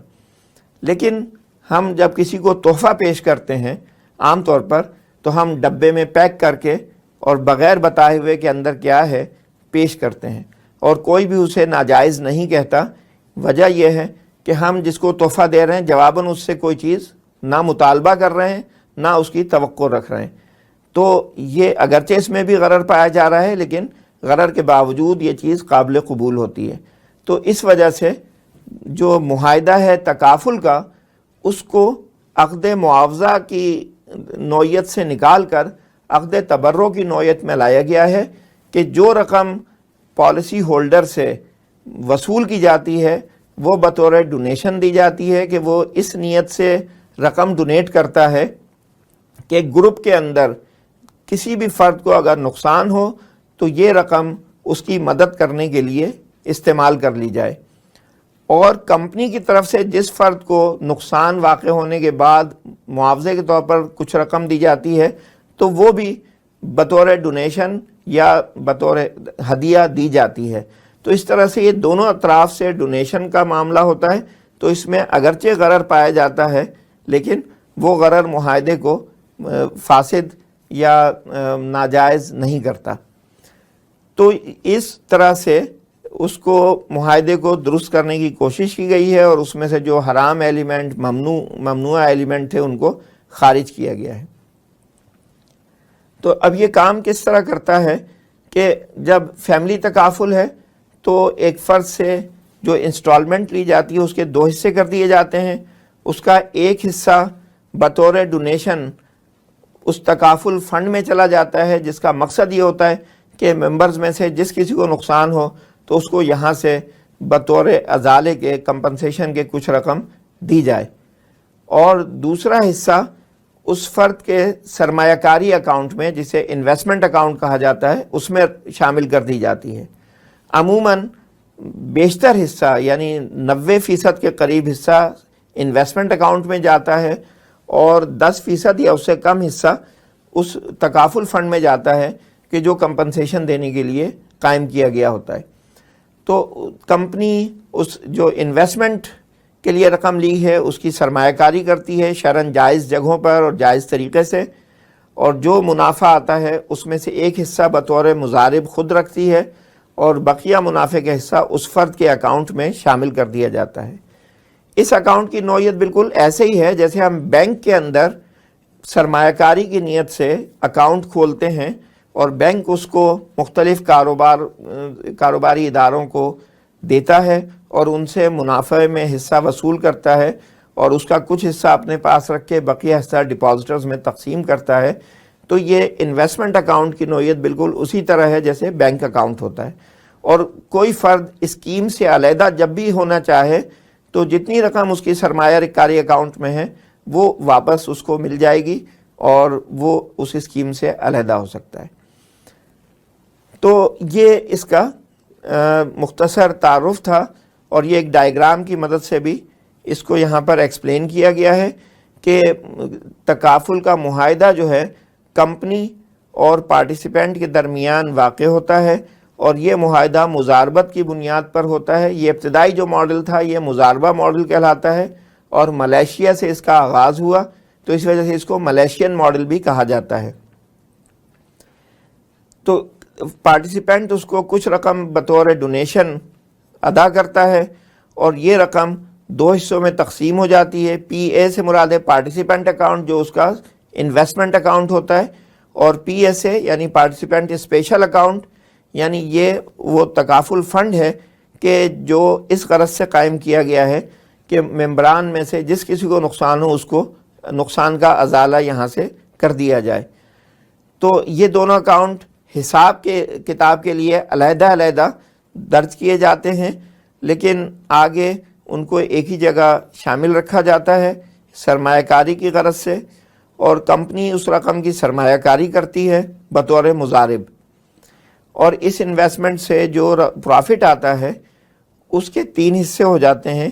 لیکن ہم جب کسی کو تحفہ پیش کرتے ہیں عام طور پر تو ہم ڈبے میں پیک کر کے اور بغیر بتائے ہوئے کہ اندر کیا ہے پیش کرتے ہیں، اور کوئی بھی اسے ناجائز نہیں کہتا. وجہ یہ ہے کہ ہم جس کو تحفہ دے رہے ہیں جواباً اس سے کوئی چیز نہ مطالبہ کر رہے ہیں نہ اس کی توقع رکھ رہے ہیں. تو یہ اگرچہ اس میں بھی غرر پایا جا رہا ہے لیکن غرر کے باوجود یہ چیز قابل قبول ہوتی ہے. تو اس وجہ سے جو معاہدہ ہے تکافل کا، اس کو عقد معاوضہ کی نوعیت سے نکال کر عقد تبرع کی نوعیت میں لایا گیا ہے کہ جو رقم پالیسی ہولڈر سے وصول کی جاتی ہے وہ بطور ڈونیشن دی جاتی ہے کہ وہ اس نیت سے رقم ڈونیٹ کرتا ہے کہ گروپ کے اندر کسی بھی فرد کو اگر نقصان ہو تو یہ رقم اس کی مدد کرنے کے لیے استعمال کر لی جائے. اور کمپنی کی طرف سے جس فرد کو نقصان واقع ہونے کے بعد معاوضے کے طور پر کچھ رقم دی جاتی ہے تو وہ بھی بطور ڈونیشن یا بطور ہدیہ دی جاتی ہے. تو اس طرح سے یہ دونوں اطراف سے ڈونیشن کا معاملہ ہوتا ہے. تو اس میں اگرچہ غرر پایا جاتا ہے لیکن وہ غرر معاہدے کو فاسد یا ناجائز نہیں کرتا. تو اس طرح سے اس کو معاہدے کو درست کرنے کی کوشش کی گئی ہے اور اس میں سے جو حرام ایلیمنٹ، ممنوع ایلیمنٹ تھے ان کو خارج کیا گیا ہے. تو اب یہ کام کس طرح کرتا ہے کہ جب فیملی تکافل ہے تو ایک فرد سے جو انسٹالمنٹ لی جاتی ہے اس کے 2 حصے کر دیے جاتے ہیں. اس کا ایک حصہ بطور ڈونیشن اس تکافل فنڈ میں چلا جاتا ہے، جس کا مقصد یہ ہوتا ہے کہ ممبرز میں سے جس کسی کو نقصان ہو تو اس کو یہاں سے بطور ازالے کے کمپنسیشن کے کچھ رقم دی جائے. اور دوسرا حصہ اس فرد کے سرمایہ کاری اکاؤنٹ میں، جسے انویسٹمنٹ اکاؤنٹ کہا جاتا ہے، اس میں شامل کر دی جاتی ہے. عموماً بیشتر حصہ یعنی 90% کے قریب حصہ انویسٹمنٹ اکاؤنٹ میں جاتا ہے اور 10% یا اس سے کم حصہ اس تکافل فنڈ میں جاتا ہے کہ جو کمپنسیشن دینے کے لیے قائم کیا گیا ہوتا ہے. تو کمپنی اس جو انویسٹمنٹ کے لیے رقم لی ہے اس کی سرمایہ کاری کرتی ہے شرعاً جائز جگہوں پر اور جائز طریقے سے، اور جو منافع آتا ہے اس میں سے ایک حصہ بطور مضارب خود رکھتی ہے اور بقیہ منافع کا حصہ اس فرد کے اکاؤنٹ میں شامل کر دیا جاتا ہے. اس اکاؤنٹ کی نوعیت بالکل ایسے ہی ہے جیسے ہم بینک کے اندر سرمایہ کاری کی نیت سے اکاؤنٹ کھولتے ہیں اور بینک اس کو مختلف کاروباری اداروں کو دیتا ہے اور ان سے منافع میں حصہ وصول کرتا ہے اور اس کا کچھ حصہ اپنے پاس رکھ کے بقیہ حصہ ڈپازٹرز میں تقسیم کرتا ہے. تو یہ انویسٹمنٹ اکاؤنٹ کی نوعیت بالکل اسی طرح ہے جیسے بینک اکاؤنٹ ہوتا ہے. اور کوئی فرد اسکیم سے علیحدہ جب بھی ہونا چاہے تو جتنی رقم اس کی سرمایہ کاری اکاؤنٹ میں ہے وہ واپس اس کو مل جائے گی اور وہ اس اسکیم سے علیحدہ ہو سکتا ہے. تو یہ اس کا مختصر تعارف تھا اور یہ ایک ڈائیگرام کی مدد سے بھی اس کو یہاں پر ایکسپلین کیا گیا ہے کہ تکافل کا معاہدہ جو ہے کمپنی اور پارٹیسپینٹ کے درمیان واقع ہوتا ہے اور یہ معاہدہ مزاربت کی بنیاد پر ہوتا ہے. یہ ابتدائی جو ماڈل تھا یہ مزاربہ ماڈل کہلاتا ہے اور ملیشیا سے اس کا آغاز ہوا تو اس وجہ سے اس کو ملیشین ماڈل بھی کہا جاتا ہے. تو پارٹیسپینٹ اس کو کچھ رقم بطور ڈونیشن ادا کرتا ہے اور یہ رقم دو حصوں میں تقسیم ہو جاتی ہے. پی اے سے مراد ہے پارٹیسپینٹ اکاؤنٹ جو اس کا انویسٹمنٹ اکاؤنٹ ہوتا ہے, اور پی ایس اے یعنی پارٹیسپینٹ اسپیشل اکاؤنٹ, یعنی یہ وہ تکافل فنڈ ہے کہ جو اس غرض سے قائم کیا گیا ہے کہ ممبران میں سے جس کسی کو نقصان ہو اس کو نقصان کا ازالہ یہاں سے کر دیا جائے. تو یہ دونوں اکاؤنٹ حساب کے کتاب کے لیے علیحدہ علیحدہ درج کیے جاتے ہیں, لیکن آگے ان کو ایک ہی جگہ شامل رکھا جاتا ہے سرمایہ کاری کی غرض سے, اور کمپنی اس رقم کی سرمایہ کاری کرتی ہے بطور مضارب, اور اس انویسٹمنٹ سے جو پروفٹ آتا ہے اس کے 3 حصے ہو جاتے ہیں.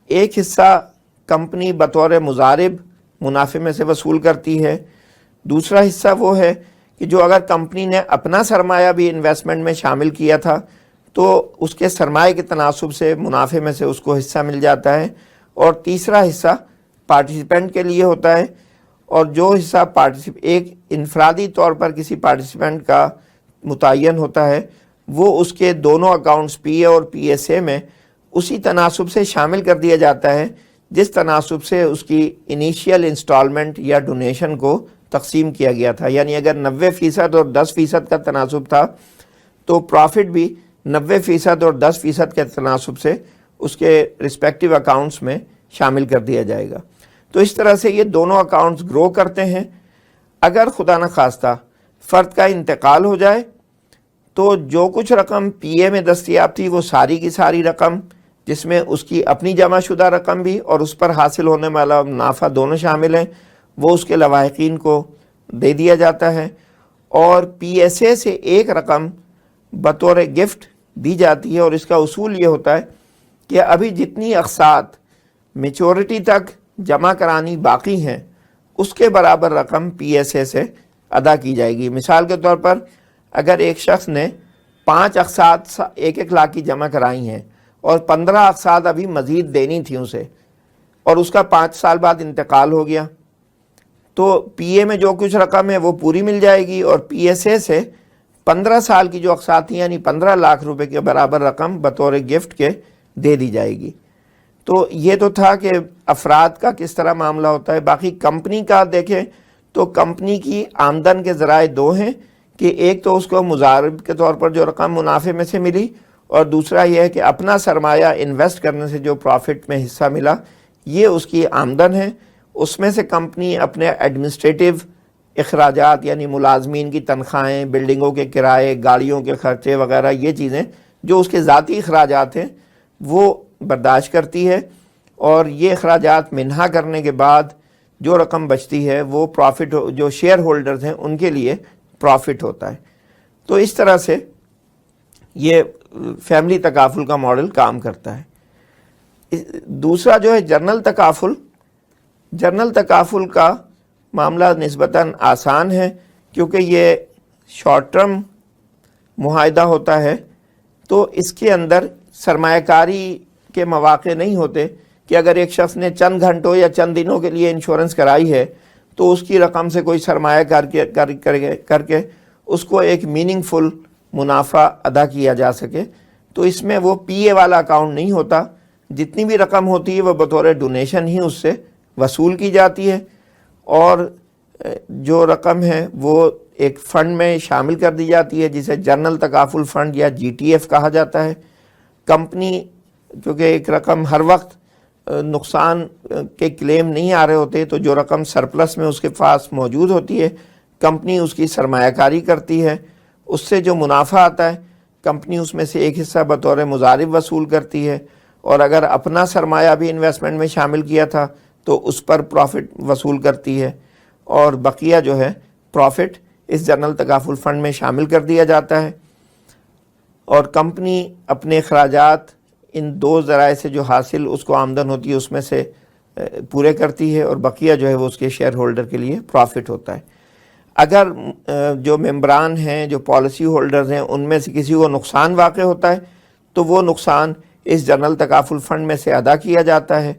ایک حصہ کمپنی بطور مضارب منافع میں سے وصول کرتی ہے, دوسرا حصہ وہ ہے کہ جو اگر کمپنی نے اپنا سرمایہ بھی انویسٹمنٹ میں شامل کیا تھا تو اس کے سرمایہ کے تناسب سے منافع میں سے اس کو حصہ مل جاتا ہے, اور تیسرا حصہ پارٹیسپینٹ کے لیے ہوتا ہے, اور جو حصہ ایک انفرادی طور پر کسی پارٹیسپینٹ کا متعین ہوتا ہے وہ اس کے دونوں اکاؤنٹس پی اے اور پی ایس اے میں اسی تناسب سے شامل کر دیا جاتا ہے جس تناسب سے اس کی انیشیل انسٹالمنٹ یا ڈونیشن کو تقسیم کیا گیا تھا. یعنی اگر 90% اور 10% کا تناسب تھا تو پروفٹ بھی 90% اور 10% کے تناسب سے اس کے رسپیکٹیو اکاؤنٹس میں شامل کر دیا جائے گا. تو اس طرح سے یہ دونوں اکاؤنٹس گرو کرتے ہیں. اگر خدا نخواستہ فرد کا انتقال ہو جائے تو جو کچھ رقم پی اے میں دستیاب تھی وہ ساری کی ساری رقم, جس میں اس کی اپنی جمع شدہ رقم بھی اور اس پر حاصل ہونے والا منافع دونوں شامل ہیں, وہ اس کے لواحقین کو دے دیا جاتا ہے, اور پی ایس اے سے ایک رقم بطور گفٹ دی جاتی ہے, اور اس کا اصول یہ ہوتا ہے کہ ابھی جتنی اقساط میچورٹی تک جمع کرانی باقی ہیں اس کے برابر رقم پی ایس اے سے ادا کی جائے گی. مثال کے طور پر اگر ایک شخص نے 5 اقساط 1 لاکھ کی جمع کرائی ہیں اور 15 اقساط ابھی مزید دینی تھی اسے, اور اس کا 5 سال بعد انتقال ہو گیا, تو پی اے میں جو کچھ رقم ہے وہ پوری مل جائے گی, اور پی ایس اے سے 15 سال کی جو اقساط تھیں یعنی 15 لاکھ روپے کے برابر رقم بطور گفٹ کے دے دی جائے گی. تو یہ تو تھا کہ افراد کا کس طرح معاملہ ہوتا ہے. باقی کمپنی کا دیکھیں تو کمپنی کی آمدن کے ذرائع 2 ہیں کہ ایک تو اس کو مضارب کے طور پر جو رقم منافع میں سے ملی, اور دوسرا یہ ہے کہ اپنا سرمایہ انویسٹ کرنے سے جو پروفٹ میں حصہ ملا یہ اس کی آمدن ہے. اس میں سے کمپنی اپنے ایڈمنسٹریٹو اخراجات یعنی ملازمین کی تنخواہیں, بلڈنگوں کے کرائے, گاڑیوں کے خرچے وغیرہ یہ چیزیں جو اس کے ذاتی اخراجات ہیں وہ برداشت کرتی ہے, اور یہ اخراجات منہا کرنے کے بعد جو رقم بچتی ہے وہ پروفٹ جو شیئر ہولڈرز ہیں ان کے لیے پروفٹ ہوتا ہے. تو اس طرح سے یہ فیملی تکافل کا ماڈل کام کرتا ہے. دوسرا جو ہے جنرل تکافل. جنرل تکافل کا معاملہ نسبتاً آسان ہے کیونکہ یہ شارٹ ٹرم معاہدہ ہوتا ہے, تو اس کے اندر سرمایہ کاری کے مواقع نہیں ہوتے کہ اگر ایک شخص نے چند گھنٹوں یا چند دنوں کے لیے انشورنس کرائی ہے تو اس کی رقم سے کوئی سرمایہ کر کے اس کو ایک میننگ فل منافع ادا کیا جا سکے. تو اس میں وہ پی اے والا اکاؤنٹ نہیں ہوتا, جتنی بھی رقم ہوتی ہے وہ بطور ڈونیشن ہی اس سے وصول کی جاتی ہے, اور جو رقم ہے وہ ایک فنڈ میں شامل کر دی جاتی ہے جسے جنرل تکافل فنڈ یا جی ٹی ایف کہا جاتا ہے. کمپنی چونکہ ایک رقم ہر وقت نقصان کے کلیم نہیں آ رہے ہوتے, تو جو رقم سرپلس میں اس کے پاس موجود ہوتی ہے کمپنی اس کی سرمایہ کاری کرتی ہے, اس سے جو منافع آتا ہے کمپنی اس میں سے ایک حصہ بطور مضارب وصول کرتی ہے, اور اگر اپنا سرمایہ بھی انویسٹمنٹ میں شامل کیا تھا تو اس پر پروفٹ وصول کرتی ہے, اور بقیہ جو ہے پروفٹ اس جنرل تکافل فنڈ میں شامل کر دیا جاتا ہے, اور کمپنی اپنے اخراجات ان 2 ذرائع سے جو حاصل اس کو آمدن ہوتی ہے اس میں سے پورے کرتی ہے, اور بقیہ جو ہے وہ اس کے شیئر ہولڈر کے لیے پروفٹ ہوتا ہے. اگر جو ممبران ہیں جو پالیسی ہولڈرز ہیں ان میں سے کسی کو نقصان واقع ہوتا ہے تو وہ نقصان اس جنرل تکافل فنڈ میں سے ادا کیا جاتا ہے,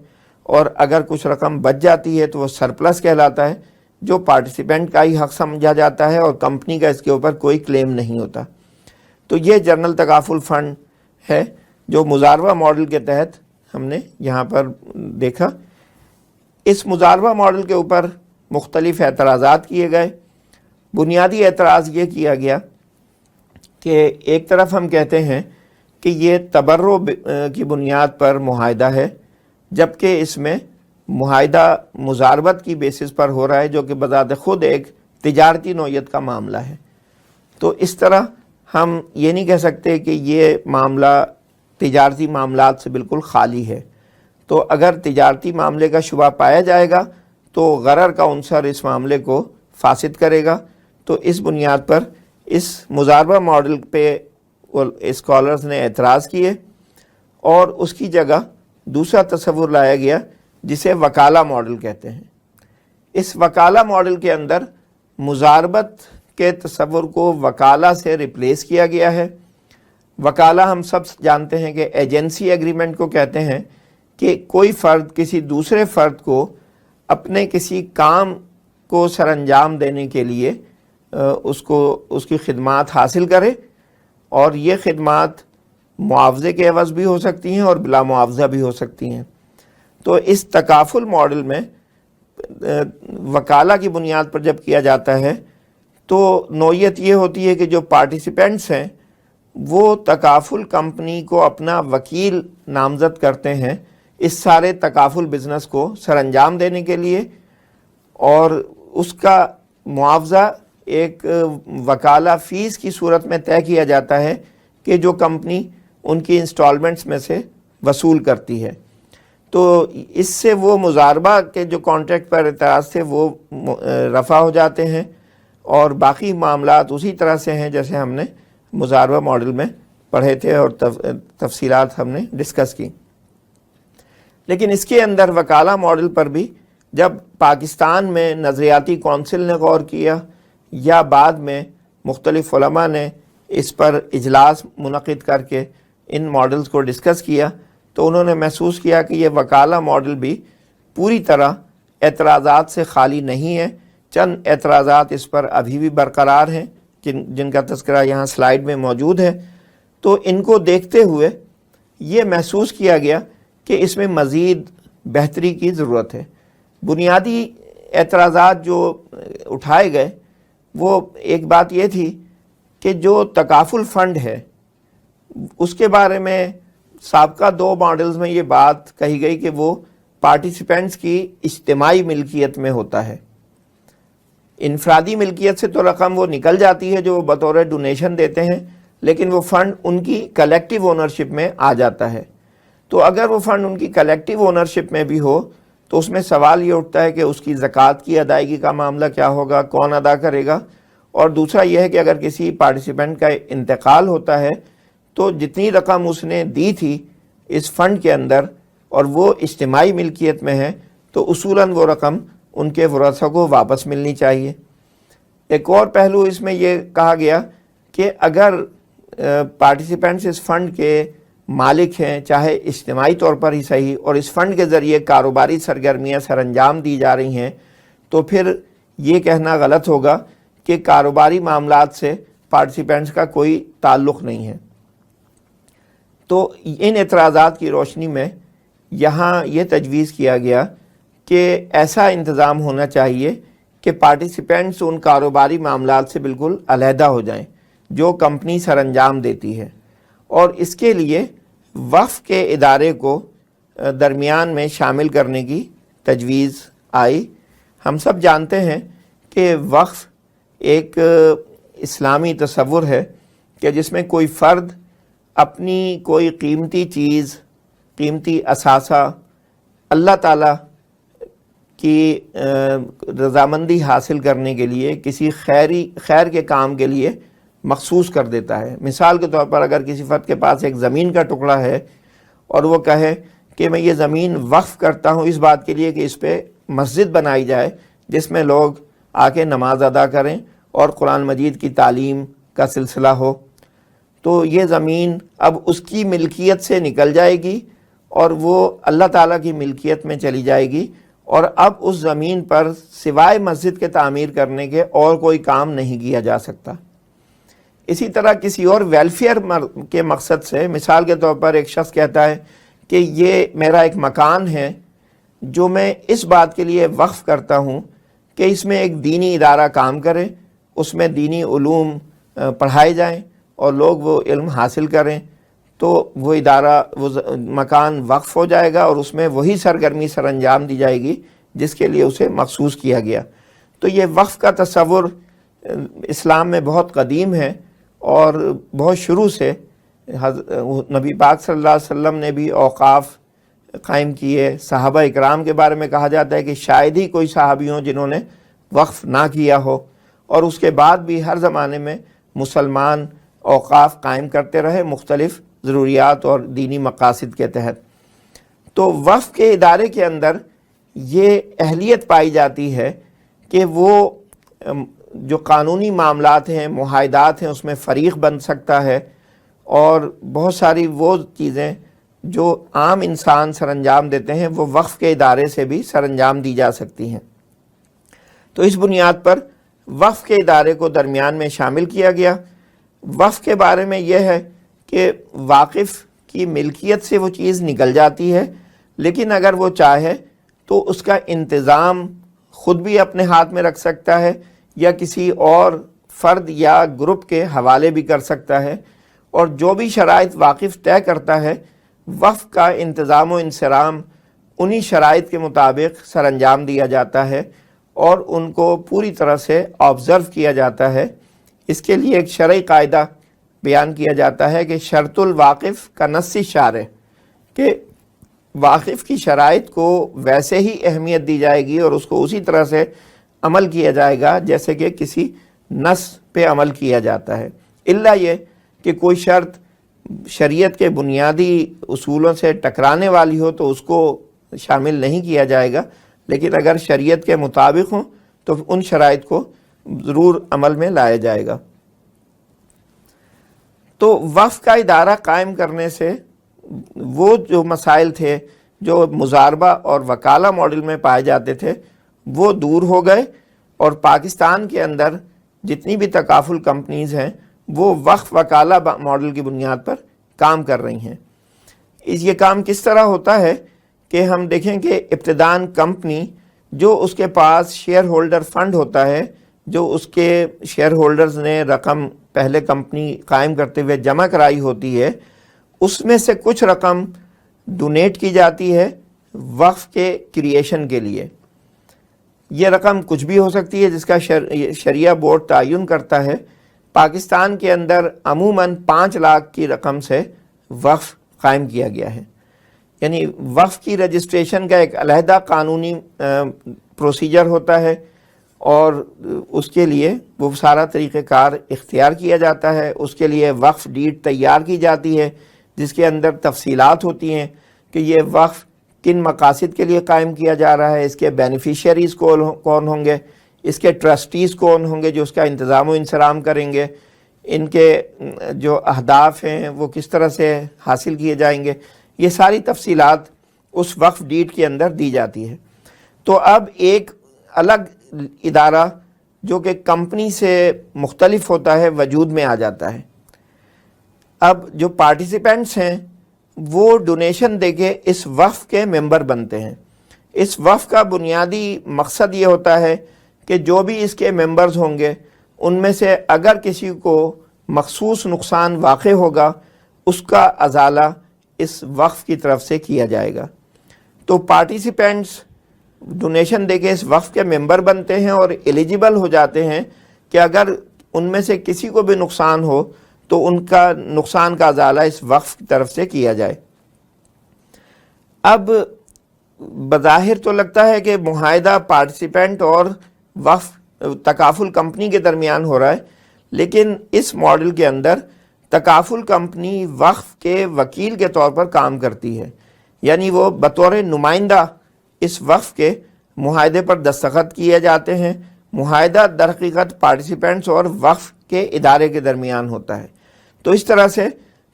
اور اگر کچھ رقم بچ جاتی ہے تو وہ سرپلس کہلاتا ہے جو پارٹیسپینٹ کا ہی حق سمجھا جاتا ہے, اور کمپنی کا اس کے اوپر کوئی کلیم نہیں ہوتا. تو یہ جنرل تکافل فنڈ ہے جو مزاربہ ماڈل کے تحت ہم نے یہاں پر دیکھا۔ اس مزاربہ ماڈل کے اوپر مختلف اعتراضات کیے گئے۔ بنیادی اعتراض یہ کیا گیا کہ ایک طرف ہم کہتے ہیں کہ یہ تبرع کی بنیاد پر معاہدہ ہے، جبکہ اس میں معاہدہ مزاربت کی بیسس پر ہو رہا ہے، جو کہ بذات خود ایک تجارتی نوعیت کا معاملہ ہے۔ تو اس طرح ہم یہ نہیں کہہ سکتے کہ یہ معاملہ تجارتی معاملات سے بالکل خالی ہے۔ تو اگر تجارتی معاملے کا شبہ پایا جائے گا تو غرر کا عنصر اس معاملے کو فاسد کرے گا۔ تو اس بنیاد پر اس مزاربہ ماڈل پہ اسکالرز نے اعتراض کیے، اور اس کی جگہ دوسرا تصور لایا گیا جسے وکالہ ماڈل کہتے ہیں۔ اس وکالہ ماڈل کے اندر مزاربت کے تصور کو وکالہ سے ریپلیس کیا گیا ہے۔ وکالہ ہم سب جانتے ہیں کہ ایجنسی ایگریمنٹ کو کہتے ہیں کہ کوئی فرد کسی دوسرے فرد کو اپنے کسی کام کو سر انجام دینے کے لیے اس کی خدمات حاصل کرے، اور یہ خدمات معاوضے کے عوض بھی ہو سکتی ہیں اور بلا معاوضہ بھی ہو سکتی ہیں۔ تو اس تکافل ماڈل میں وکالہ کی بنیاد پر جب کیا جاتا ہے تو نوعیت یہ ہوتی ہے کہ جو پارٹیسپینٹس ہیں وہ تکافل کمپنی کو اپنا وکیل نامزد کرتے ہیں اس سارے تکافل بزنس کو سر انجام دینے کے لیے، اور اس کا معاوضہ ایک وکالہ فیس کی صورت میں طے کیا جاتا ہے کہ جو کمپنی ان کی انسٹالمنٹس میں سے وصول کرتی ہے۔ تو اس سے وہ مزاربہ کے جو کانٹریکٹ پر اعتراض تھے وہ رفع ہو جاتے ہیں، اور باقی معاملات اسی طرح سے ہیں جیسے ہم نے مزاربہ ماڈل میں پڑھے تھے اور تفصیلات ہم نے ڈسکس کی۔ لیکن اس کے اندر وکالہ ماڈل پر بھی جب پاکستان میں نظریاتی کونسل نے غور کیا یا بعد میں مختلف علماء نے اس پر اجلاس منعقد کر کے ان ماڈلز کو ڈسکس کیا، تو انہوں نے محسوس کیا کہ یہ وکالہ ماڈل بھی پوری طرح اعتراضات سے خالی نہیں ہے۔ چند اعتراضات اس پر ابھی بھی برقرار ہیں جن کا تذکرہ یہاں سلائیڈ میں موجود ہے۔ تو ان کو دیکھتے ہوئے یہ محسوس کیا گیا کہ اس میں مزید بہتری کی ضرورت ہے۔ بنیادی اعتراضات جو اٹھائے گئے وہ ایک بات یہ تھی کہ جو تکافل فنڈ ہے اس کے بارے میں سابقہ دو ماڈلز میں یہ بات کہی گئی کہ وہ پارٹیسپینٹس کی اجتماعی ملکیت میں ہوتا ہے۔ انفرادی ملکیت سے تو رقم وہ نکل جاتی ہے جو وہ بطور ڈونیشن دیتے ہیں، لیکن وہ فنڈ ان کی کلیکٹیو اونرشپ میں آ جاتا ہے۔ تو اگر وہ فنڈ ان کی کلیکٹیو اونرشپ میں بھی ہو تو اس میں سوال یہ اٹھتا ہے کہ اس کی زکوٰۃ کی ادائیگی کا معاملہ کیا ہوگا، کون ادا کرے گا؟ اور دوسرا یہ ہے کہ اگر کسی پارٹیسپینٹ کا انتقال ہوتا ہے تو جتنی رقم اس نے دی تھی اس فنڈ کے اندر اور وہ اجتماعی ملکیت میں ہے تو اصولاً وہ رقم ان کے ورثاء کو واپس ملنی چاہیے۔ ایک اور پہلو اس میں یہ کہا گیا کہ اگر پارٹیسپینٹس اس فنڈ کے مالک ہیں، چاہے اجتماعی طور پر ہی صحیح، اور اس فنڈ کے ذریعے کاروباری سرگرمیاں سر انجام دی جا رہی ہیں، تو پھر یہ کہنا غلط ہوگا کہ کاروباری معاملات سے پارٹیسپینٹس کا کوئی تعلق نہیں ہے۔ تو ان اعتراضات کی روشنی میں یہاں یہ تجویز کیا گیا کہ ایسا انتظام ہونا چاہیے کہ پارٹیسپینٹس ان کاروباری معاملات سے بالکل علیحدہ ہو جائیں جو کمپنی سر انجام دیتی ہے، اور اس کے لیے وقف کے ادارے کو درمیان میں شامل کرنے کی تجویز آئی۔ ہم سب جانتے ہیں کہ وقف ایک اسلامی تصور ہے کہ جس میں کوئی فرد اپنی کوئی قیمتی چیز، قیمتی اثاثہ اللہ تعالیٰ کی رضامندی حاصل کرنے کے لیے کسی خیر کے کام کے لیے مخصوص کر دیتا ہے۔ مثال کے طور پر اگر کسی فرد کے پاس ایک زمین کا ٹکڑا ہے اور وہ کہے کہ میں یہ زمین وقف کرتا ہوں اس بات کے لیے کہ اس پہ مسجد بنائی جائے جس میں لوگ آ کے نماز ادا کریں اور قرآن مجید کی تعلیم کا سلسلہ ہو، تو یہ زمین اب اس کی ملکیت سے نکل جائے گی اور وہ اللہ تعالیٰ کی ملکیت میں چلی جائے گی، اور اب اس زمین پر سوائے مسجد کے تعمیر کرنے کے اور کوئی کام نہیں کیا جا سکتا۔ اسی طرح کسی اور ویلفیئر کے مقصد سے، مثال کے طور پر ایک شخص کہتا ہے کہ یہ میرا ایک مکان ہے جو میں اس بات کے لیے وقف کرتا ہوں کہ اس میں ایک دینی ادارہ کام کرے، اس میں دینی علوم پڑھائے جائیں اور لوگ وہ علم حاصل کریں، تو وہ ادارہ، وہ مکان وقف ہو جائے گا اور اس میں وہی سرگرمی سر انجام دی جائے گی جس کے لیے اسے مخصوص کیا گیا۔ تو یہ وقف کا تصور اسلام میں بہت قدیم ہے اور بہت شروع سے نبی پاک صلی اللہ علیہ وسلم نے بھی اوقاف قائم کیے۔ صحابہ اکرام کے بارے میں کہا جاتا ہے کہ شاید ہی کوئی صحابی ہوں جنہوں نے وقف نہ کیا ہو، اور اس کے بعد بھی ہر زمانے میں مسلمان اوقاف قائم کرتے رہے مختلف ضروریات اور دینی مقاصد کے تحت۔ تو وقف کے ادارے کے اندر یہ اہلیت پائی جاتی ہے کہ وہ جو قانونی معاملات ہیں، معاہدات ہیں، اس میں فریق بن سکتا ہے، اور بہت ساری وہ چیزیں جو عام انسان سر انجام دیتے ہیں وہ وقف کے ادارے سے بھی سر انجام دی جا سکتی ہیں۔ تو اس بنیاد پر وقف کے ادارے کو درمیان میں شامل کیا گیا۔ وقف کے بارے میں یہ ہے کہ واقف کی ملکیت سے وہ چیز نکل جاتی ہے، لیکن اگر وہ چاہے تو اس کا انتظام خود بھی اپنے ہاتھ میں رکھ سکتا ہے یا کسی اور فرد یا گروپ کے حوالے بھی کر سکتا ہے، اور جو بھی شرائط واقف طے کرتا ہے وقف کا انتظام و انصرام انہی شرائط کے مطابق سر انجام دیا جاتا ہے اور ان کو پوری طرح سے آبزرو کیا جاتا ہے۔ اس کے لیے ایک شرعی قاعدہ بیان کیا جاتا ہے کہ شرط الواقف کا نص شارع، کہ واقف کی شرائط کو ویسے ہی اہمیت دی جائے گی اور اس کو اسی طرح سے عمل کیا جائے گا جیسے کہ کسی نص پہ عمل کیا جاتا ہے، الا یہ کہ کوئی شرط شریعت کے بنیادی اصولوں سے ٹکرانے والی ہو تو اس کو شامل نہیں کیا جائے گا، لیکن اگر شریعت کے مطابق ہوں تو ان شرائط کو ضرور عمل میں لایا جائے گا۔ تو وقف کا ادارہ قائم کرنے سے وہ جو مسائل تھے جو مضاربہ اور وکالہ ماڈل میں پائے جاتے تھے وہ دور ہو گئے، اور پاکستان کے اندر جتنی بھی تکافل کمپنیز ہیں وہ وقف وکالہ ماڈل کی بنیاد پر کام کر رہی ہیں۔ یہ کام کس طرح ہوتا ہے کہ ہم دیکھیں کہ ابتداً کمپنی جو اس کے پاس شیئر ہولڈر فنڈ ہوتا ہے، جو اس کے شیئر ہولڈرز نے رقم پہلے کمپنی قائم کرتے ہوئے جمع کرائی ہوتی ہے، اس میں سے کچھ رقم ڈونیٹ کی جاتی ہے وقف کے کریشن کے لیے۔ یہ رقم کچھ بھی ہو سکتی ہے جس کا شریعہ بورڈ تعین کرتا ہے۔ پاکستان کے اندر عموماً 5 لاکھ کی رقم سے وقف قائم کیا گیا ہے، یعنی وقف کی رجسٹریشن کا ایک علیحدہ قانونی پروسیجر ہوتا ہے، اور اس کے لیے وہ سارا طریقہ کار اختیار کیا جاتا ہے۔ اس کے لیے وقف ڈیڈ تیار کی جاتی ہے جس کے اندر تفصیلات ہوتی ہیں کہ یہ وقف کن مقاصد کے لیے قائم کیا جا رہا ہے، اس کے بینیفیشیریز کون ہوں گے، اس کے ٹرسٹیز کون ہوں گے جو اس کا انتظام و انصرام کریں گے، ان کے جو اہداف ہیں وہ کس طرح سے حاصل کیے جائیں گے، یہ ساری تفصیلات اس وقف ڈیڈ کے اندر دی جاتی ہے۔ تو اب ایک الگ ادارہ جو کہ کمپنی سے مختلف ہوتا ہے وجود میں آ جاتا ہے۔ اب جو پارٹیسپینٹس ہیں وہ ڈونیشن دے کے اس وقف کے ممبر بنتے ہیں۔ اس وقف کا بنیادی مقصد یہ ہوتا ہے کہ جو بھی اس کے ممبرز ہوں گے ان میں سے اگر کسی کو مخصوص نقصان واقع ہوگا اس کا ازالہ اس وقف کی طرف سے کیا جائے گا۔ تو پارٹیسپینٹس ڈونیشن دے کے اس وقف کے ممبر بنتے ہیں اور ایلیجیبل ہو جاتے ہیں کہ اگر ان میں سے کسی کو بھی نقصان ہو تو ان کا نقصان کا ازالہ اس وقف کی طرف سے کیا جائے۔ اب بظاہر تو لگتا ہے کہ معاہدہ پارٹیسپینٹ اور وقف تکافل کمپنی کے درمیان ہو رہا ہے، لیکن اس ماڈل کے اندر تکافل کمپنی وقف کے وکیل کے طور پر کام کرتی ہے، یعنی وہ بطور نمائندہ اس وقف کے معاہدے پر دستخط کیے جاتے ہیں۔ معاہدہ در حقیقت پارٹیسپینٹس اور وقف کے ادارے کے درمیان ہوتا ہے۔ تو اس طرح سے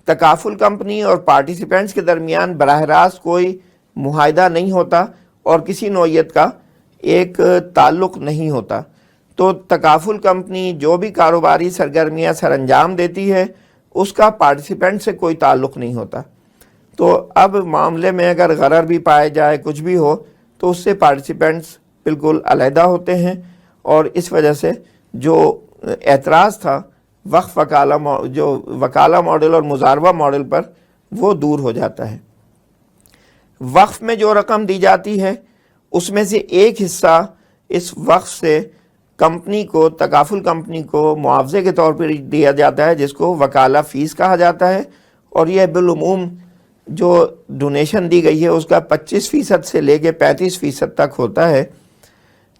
تکافل کمپنی اور پارٹیسپینٹس کے درمیان براہ راست کوئی معاہدہ نہیں ہوتا اور کسی نوعیت کا ایک تعلق نہیں ہوتا۔ تو تکافل کمپنی جو بھی کاروباری سرگرمیاں سر انجام دیتی ہے اس کا پارٹیسپینٹ سے کوئی تعلق نہیں ہوتا. تو اب معاملے میں اگر غرر بھی پائے جائے کچھ بھی ہو تو اس سے پارٹیسپینٹس بالکل علیحدہ ہوتے ہیں، اور اس وجہ سے جو اعتراض تھا وقف وکالہ ماڈل اور مضاربہ ماڈل پر وہ دور ہو جاتا ہے. وقف میں جو رقم دی جاتی ہے اس میں سے ایک حصہ اس وقف سے کمپنی کو، تکافل کمپنی کو معاوضے کے طور پر دیا جاتا ہے جس کو وکالہ فیس کہا جاتا ہے، اور یہ بالعموم جو ڈونیشن دی گئی ہے اس کا 25% سے لے کے 35% تک ہوتا ہے،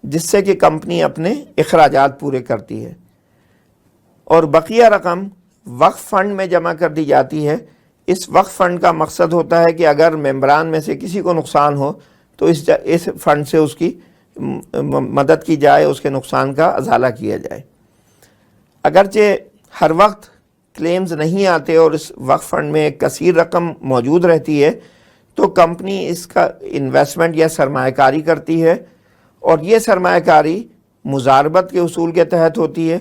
جس سے کہ کمپنی اپنے اخراجات پورے کرتی ہے. اور بقیہ رقم وقف فنڈ میں جمع کر دی جاتی ہے. اس وقف فنڈ کا مقصد ہوتا ہے کہ اگر ممبران میں سے کسی کو نقصان ہو تو اس فنڈ سے اس کی مدد کی جائے، اس کے نقصان کا ازالہ کیا جائے. اگرچہ ہر وقت کلیمز نہیں آتے اور اس وقف فنڈ میں ایک کثیر رقم موجود رہتی ہے تو کمپنی اس کا انویسٹمنٹ یا سرمایہ کاری کرتی ہے، اور یہ سرمایہ کاری مضاربت کے اصول کے تحت ہوتی ہے،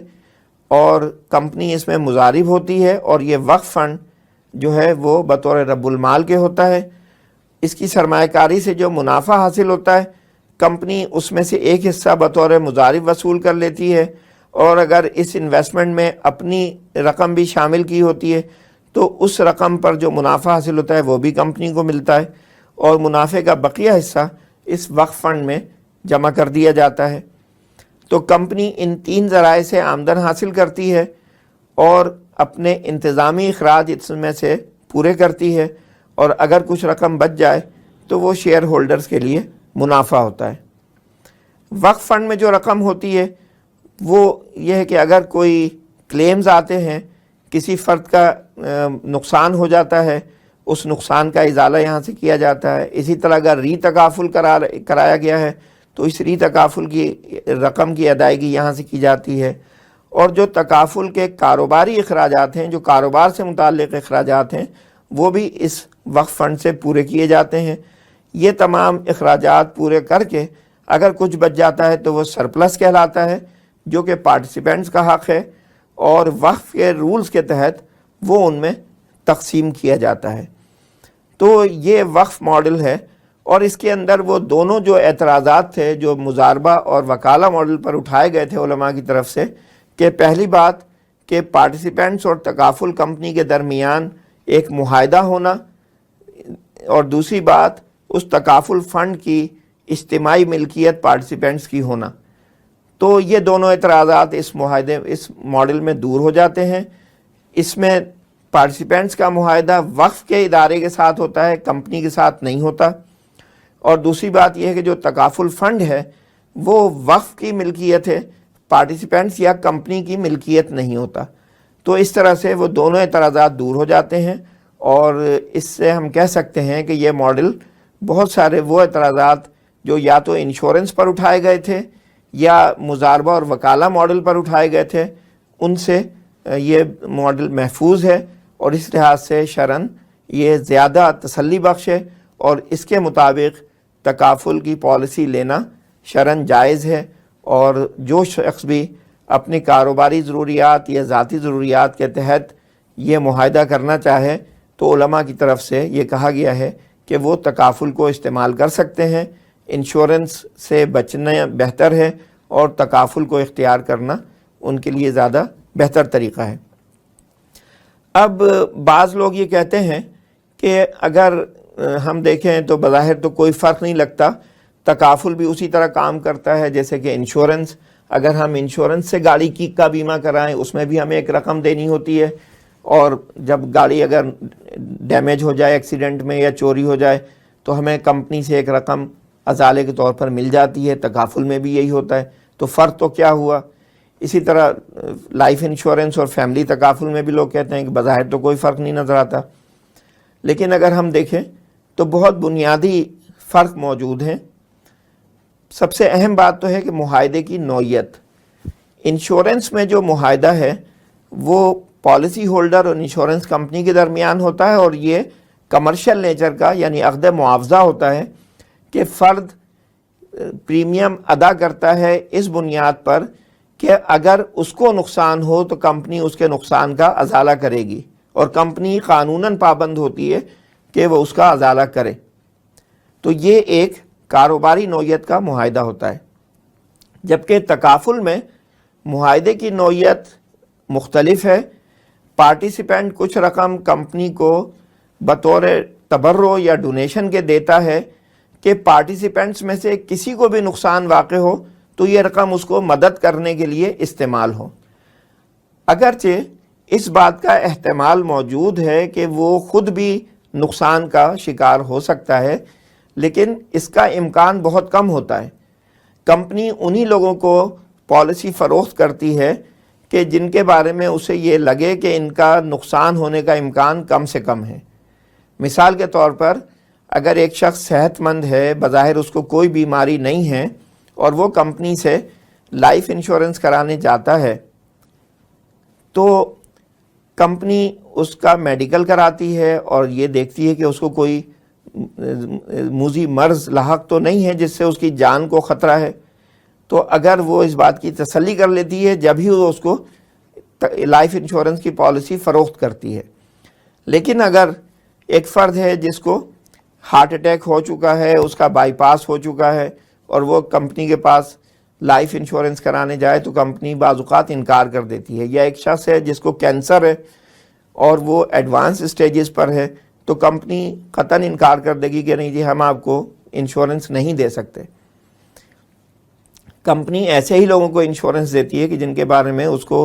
اور کمپنی اس میں مضارب ہوتی ہے، اور یہ وقف فنڈ جو ہے وہ بطور رب المال کے ہوتا ہے. اس کی سرمایہ کاری سے جو منافع حاصل ہوتا ہے کمپنی اس میں سے ایک حصہ بطور مضارب وصول کر لیتی ہے، اور اگر اس انویسٹمنٹ میں اپنی رقم بھی شامل کی ہوتی ہے تو اس رقم پر جو منافع حاصل ہوتا ہے وہ بھی کمپنی کو ملتا ہے، اور منافع کا بقیہ حصہ اس وقف فنڈ میں جمع کر دیا جاتا ہے. تو کمپنی ان 3 ذرائع سے آمدن حاصل کرتی ہے اور اپنے انتظامی اخراج اس میں سے پورے کرتی ہے، اور اگر کچھ رقم بچ جائے تو وہ شیئر ہولڈرز کے لیے منافع ہوتا ہے. وقف فنڈ میں جو رقم ہوتی ہے وہ یہ ہے کہ اگر کوئی کلیمز آتے ہیں، کسی فرد کا نقصان ہو جاتا ہے، اس نقصان کا ازالہ یہاں سے کیا جاتا ہے. اسی طرح اگر ری تکافل کرایا گیا ہے تو اس ری تکافل کی رقم کی ادائیگی یہاں سے کی جاتی ہے. اور جو تکافل کے کاروباری اخراجات ہیں، جو کاروبار سے متعلق اخراجات ہیں، وہ بھی اس وقف فنڈ سے پورے کیے جاتے ہیں. یہ تمام اخراجات پورے کر کے اگر کچھ بچ جاتا ہے تو وہ سرپلس کہلاتا ہے، جو کہ پارٹیسپینٹس کا حق ہے، اور وقف کے رولز کے تحت وہ ان میں تقسیم کیا جاتا ہے. تو یہ وقف ماڈل ہے، اور اس کے اندر وہ دونوں جو اعتراضات تھے جو مضاربہ اور وکالہ ماڈل پر اٹھائے گئے تھے علماء کی طرف سے، کہ پہلی بات کہ پارٹیسپینٹس اور تکافل کمپنی کے درمیان ایک معاہدہ ہونا، اور دوسری بات اس تکافل فنڈ کی اجتماعی ملکیت پارٹیسپینٹس کی ہونا. تو یہ دونوں اعتراضات اس ماڈل میں دور ہو جاتے ہیں. اس میں پارٹیسپینٹس کا معاہدہ وقف کے ادارے کے ساتھ ہوتا ہے، کمپنی کے ساتھ نہیں ہوتا. اور دوسری بات یہ ہے کہ جو تکافل فنڈ ہے وہ وقف کی ملکیت ہے، پارٹیسپینٹس یا کمپنی کی ملکیت نہیں ہوتا. تو اس طرح سے وہ دونوں اعتراضات دور ہو جاتے ہیں، اور اس سے ہم کہہ سکتے ہیں کہ یہ ماڈل بہت سارے وہ اعتراضات جو یا تو انشورنس پر اٹھائے گئے تھے یا مضاربہ اور وکالہ ماڈل پر اٹھائے گئے تھے ان سے یہ ماڈل محفوظ ہے، اور اس لحاظ سے شرعاً یہ زیادہ تسلی بخش ہے، اور اس کے مطابق تکافل کی پالیسی لینا شرعاً جائز ہے. اور جو شخص بھی اپنی کاروباری ضروریات یا ذاتی ضروریات کے تحت یہ معاہدہ کرنا چاہے تو علماء کی طرف سے یہ کہا گیا ہے کہ وہ تکافل کو استعمال کر سکتے ہیں. انشورنس سے بچنا بہتر ہے، اور تکافل کو اختیار کرنا ان کے لیے زیادہ بہتر طریقہ ہے. اب بعض لوگ یہ کہتے ہیں کہ اگر ہم دیکھیں تو بظاہر تو کوئی فرق نہیں لگتا، تکافل بھی اسی طرح کام کرتا ہے جیسے کہ انشورنس. اگر ہم انشورنس سے گاڑی کا بیمہ کرائیں اس میں بھی ہمیں ایک رقم دینی ہوتی ہے، اور جب گاڑی اگر ڈیمیج ہو جائے ایکسیڈنٹ میں یا چوری ہو جائے تو ہمیں کمپنی سے ایک رقم ازالے کے طور پر مل جاتی ہے. تکافل میں بھی یہی ہوتا ہے. تو فرق تو کیا ہوا؟ اسی طرح لائف انشورنس اور فیملی تکافل میں بھی لوگ کہتے ہیں کہ بظاہر تو کوئی فرق نہیں نظر آتا، لیکن اگر ہم دیکھیں تو بہت بنیادی فرق موجود ہیں. سب سے اہم بات تو ہے کہ معاہدے کی نوعیت. انشورنس میں جو معاہدہ ہے وہ پالیسی ہولڈر اور انشورنس کمپنی کے درمیان ہوتا ہے، اور یہ کمرشل نیچر کا یعنی عقد معاوضہ ہوتا ہے کہ فرد پریمیم ادا کرتا ہے اس بنیاد پر کہ اگر اس کو نقصان ہو تو کمپنی اس کے نقصان کا ازالہ کرے گی، اور کمپنی قانوناً پابند ہوتی ہے کہ وہ اس کا ازالہ کرے۔ تو یہ ایک کاروباری نوعیت کا معاہدہ ہوتا ہے، جبکہ تکافل میں معاہدے کی نوعیت مختلف ہے۔ پارٹیسپینٹ کچھ رقم کمپنی کو بطور تبرع یا ڈونیشن کے دیتا ہے کہ پارٹیسپینٹس میں سے کسی کو بھی نقصان واقع ہو تو یہ رقم اس کو مدد کرنے کے لیے استعمال ہو۔ اگرچہ اس بات کا احتمال موجود ہے کہ وہ خود بھی نقصان کا شکار ہو سکتا ہے، لیکن اس کا امکان بہت کم ہوتا ہے۔ کمپنی انہی لوگوں کو پالیسی فروخت کرتی ہے کہ جن کے بارے میں اسے یہ لگے کہ ان کا نقصان ہونے کا امکان کم سے کم ہے۔ مثال کے طور پر اگر ایک شخص صحت مند ہے، بظاہر اس کو کوئی بیماری نہیں ہے، اور وہ کمپنی سے لائف انشورنس کرانے جاتا ہے، تو کمپنی اس کا میڈیکل کراتی ہے اور یہ دیکھتی ہے کہ اس کو کوئی موذی مرض لاحق تو نہیں ہے جس سے اس کی جان کو خطرہ ہے۔ تو اگر وہ اس بات کی تسلی کر لیتی ہے جب ہی وہ اس کو لائف انشورنس کی پالیسی فروخت کرتی ہے۔ لیکن اگر ایک فرد ہے جس کو ہارٹ اٹیک ہو چکا ہے، اس کا بائی پاس ہو چکا ہے، اور وہ کمپنی کے پاس لائف انشورنس کرانے جائے تو کمپنی بعض اوقات انکار کر دیتی ہے۔ یا ایک شخص ہے جس کو کینسر ہے اور وہ ایڈوانس اسٹیجز پر ہے، تو کمپنی قطعاً انکار کر دے گی کہ نہیں جی ہم آپ کو انشورنس نہیں دے سکتے۔ کمپنی ایسے ہی لوگوں کو انشورنس دیتی ہے کہ جن کے بارے میں اس کو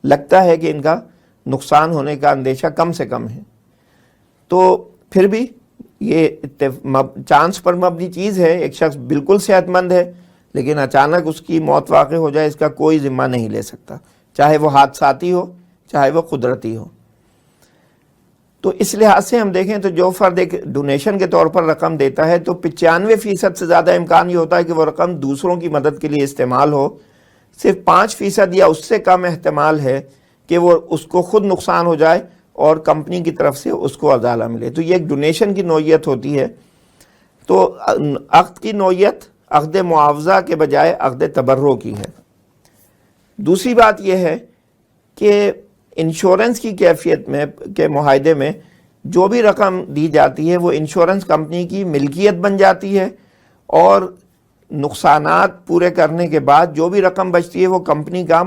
لگتا ہے کہ ان کا نقصان ہونے کا اندیشہ کم سے کم ہے۔ تو پھر بھی یہ چانس پر مبنی چیز ہے۔ ایک شخص بالکل صحت مند ہے لیکن اچانک اس کی موت واقع ہو جائے، اس کا کوئی ذمہ نہیں لے سکتا، چاہے وہ حادثاتی ہو چاہے وہ قدرتی ہو۔ تو اس لحاظ سے ہم دیکھیں تو جو فرد ایک ڈونیشن کے طور پر رقم دیتا ہے تو 95% سے زیادہ امکان یہ ہوتا ہے کہ وہ رقم دوسروں کی مدد کے لیے استعمال ہو۔ صرف 5% یا اس سے کم احتمال ہے کہ وہ اس کو خود نقصان ہو جائے اور کمپنی کی طرف سے اس کو ازالہ ملے۔ تو یہ ایک ڈونیشن کی نوعیت ہوتی ہے۔ تو عقد کی نوعیت عقد معاوضہ کے بجائے عقد تبرع کی ہے۔ دوسری بات یہ ہے کہ انشورنس کی کیفیت میں کے معاہدے میں جو بھی رقم دی جاتی ہے وہ انشورنس کمپنی کی ملکیت بن جاتی ہے، اور نقصانات پورے کرنے کے بعد جو بھی رقم بچتی ہے وہ کمپنی کا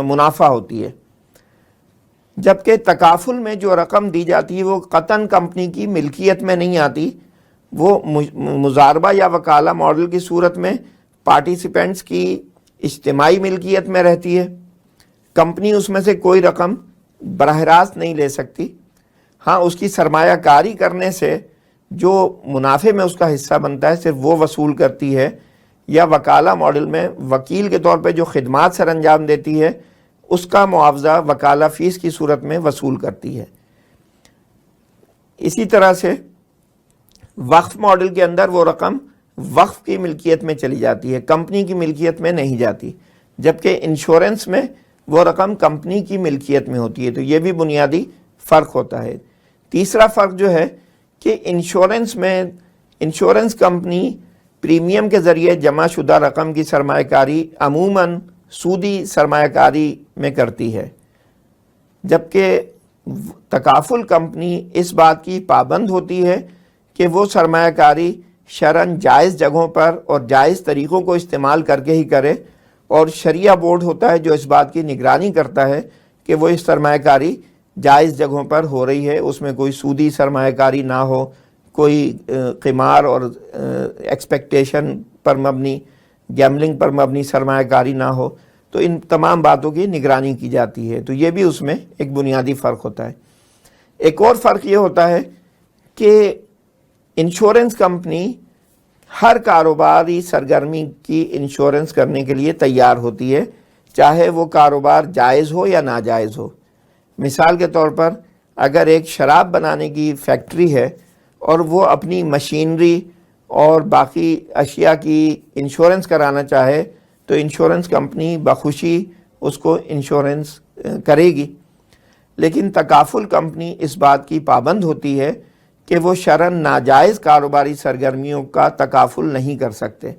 منافع ہوتی ہے۔ جبکہ تکافل میں جو رقم دی جاتی ہے وہ قطعاً کمپنی کی ملکیت میں نہیں آتی، وہ مضاربہ یا وکالہ ماڈل کی صورت میں پارٹیسپینٹس کی اجتماعی ملکیت میں رہتی ہے۔ کمپنی اس میں سے کوئی رقم براہ راست نہیں لے سکتی، ہاں اس کی سرمایہ کاری کرنے سے جو منافع میں اس کا حصہ بنتا ہے صرف وہ وصول کرتی ہے، یا وکالہ ماڈل میں وکیل کے طور پہ جو خدمات سر انجام دیتی ہے اس کا معاوضہ وکالہ فیس کی صورت میں وصول کرتی ہے۔ اسی طرح سے وقف ماڈل کے اندر وہ رقم وقف کی ملکیت میں چلی جاتی ہے، کمپنی کی ملکیت میں نہیں جاتی، جبکہ انشورنس میں وہ رقم کمپنی کی ملکیت میں ہوتی ہے۔ تو یہ بھی بنیادی فرق ہوتا ہے۔ تیسرا فرق جو ہے کہ انشورنس میں انشورنس کمپنی پریمیم کے ذریعے جمع شدہ رقم کی سرمایہ کاری عموماً سودی سرمایہ کاری میں کرتی ہے، جبکہ تکافل کمپنی اس بات کی پابند ہوتی ہے کہ وہ سرمایہ کاری شرعاً جائز جگہوں پر اور جائز طریقوں کو استعمال کر کے ہی کرے، اور شریعہ بورڈ ہوتا ہے جو اس بات کی نگرانی کرتا ہے کہ وہ اس سرمایہ کاری جائز جگہوں پر ہو رہی ہے، اس میں کوئی سودی سرمایہ کاری نہ ہو، کوئی قمار اور ایکسپیکٹیشن پر مبنی گیملنگ پر مبنی سرمایہ کاری نہ ہو۔ تو ان تمام باتوں کی نگرانی کی جاتی ہے۔ تو یہ بھی اس میں ایک بنیادی فرق ہوتا ہے۔ ایک اور فرق یہ ہوتا ہے کہ انشورنس کمپنی ہر کاروباری سرگرمی کی انشورنس کرنے کے لیے تیار ہوتی ہے، چاہے وہ کاروبار جائز ہو یا ناجائز ہو۔ مثال کے طور پر اگر ایک شراب بنانے کی فیکٹری ہے اور وہ اپنی مشینری اور باقی اشیاء کی انشورنس کرانا چاہے تو انشورنس کمپنی بخوشی اس کو انشورنس کرے گی، لیکن تکافل کمپنی اس بات کی پابند ہوتی ہے کہ وہ شرعاً ناجائز کاروباری سرگرمیوں کا تکافل نہیں کر سکتے،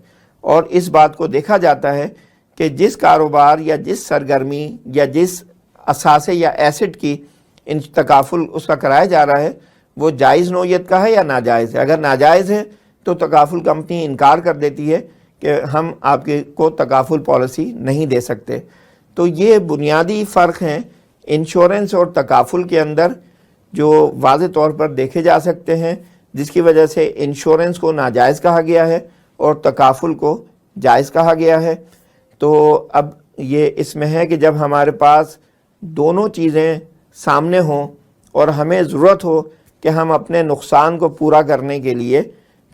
اور اس بات کو دیکھا جاتا ہے کہ جس کاروبار یا جس سرگرمی یا جس اثاثے یا ایسٹ کی تکافل اس کا کرایا جا رہا ہے وہ جائز نوعیت کا ہے یا ناجائز ہے۔ اگر ناجائز ہے تو تکافل کمپنی انکار کر دیتی ہے کہ ہم آپ کو تکافل پالیسی نہیں دے سکتے۔ تو یہ بنیادی فرق ہیں انشورنس اور تکافل کے اندر جو واضح طور پر دیکھے جا سکتے ہیں، جس کی وجہ سے انشورنس کو ناجائز کہا گیا ہے اور تکافل کو جائز کہا گیا ہے۔ تو اب یہ اس میں ہے کہ جب ہمارے پاس دونوں چیزیں سامنے ہوں اور ہمیں ضرورت ہو کہ ہم اپنے نقصان کو پورا کرنے کے لیے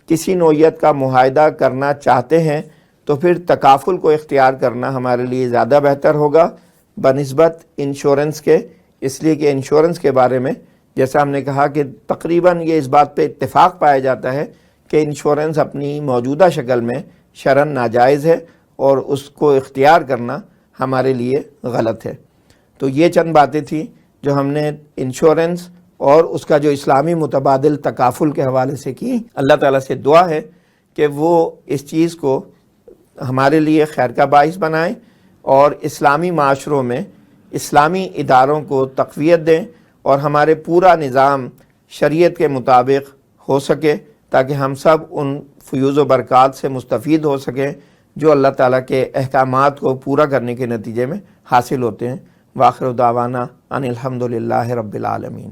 کسی نوعیت کا معاہدہ کرنا چاہتے ہیں تو پھر تکافل کو اختیار کرنا ہمارے لیے زیادہ بہتر ہوگا بنسبت انشورنس کے، اس لیے کہ انشورنس کے بارے میں جیسا ہم نے کہا کہ تقریباً یہ اس بات پہ اتفاق پایا جاتا ہے کہ انشورنس اپنی موجودہ شکل میں شرعاً ناجائز ہے اور اس کو اختیار کرنا ہمارے لیے غلط ہے۔ تو یہ چند باتیں تھیں جو ہم نے انشورنس اور اس کا جو اسلامی متبادل تکافل کے حوالے سے کی۔ اللہ تعالیٰ سے دعا ہے کہ وہ اس چیز کو ہمارے لیے خیر کا باعث بنائیں اور اسلامی معاشروں میں اسلامی اداروں کو تقویت دیں اور ہمارے پورا نظام شریعت کے مطابق ہو سکے تاکہ ہم سب ان فیوز و برکات سے مستفید ہو سکیں جو اللہ تعالیٰ کے احکامات کو پورا کرنے کے نتیجے میں حاصل ہوتے ہیں۔ وآخر دعوانا ان الحمد للہ رب العالمین۔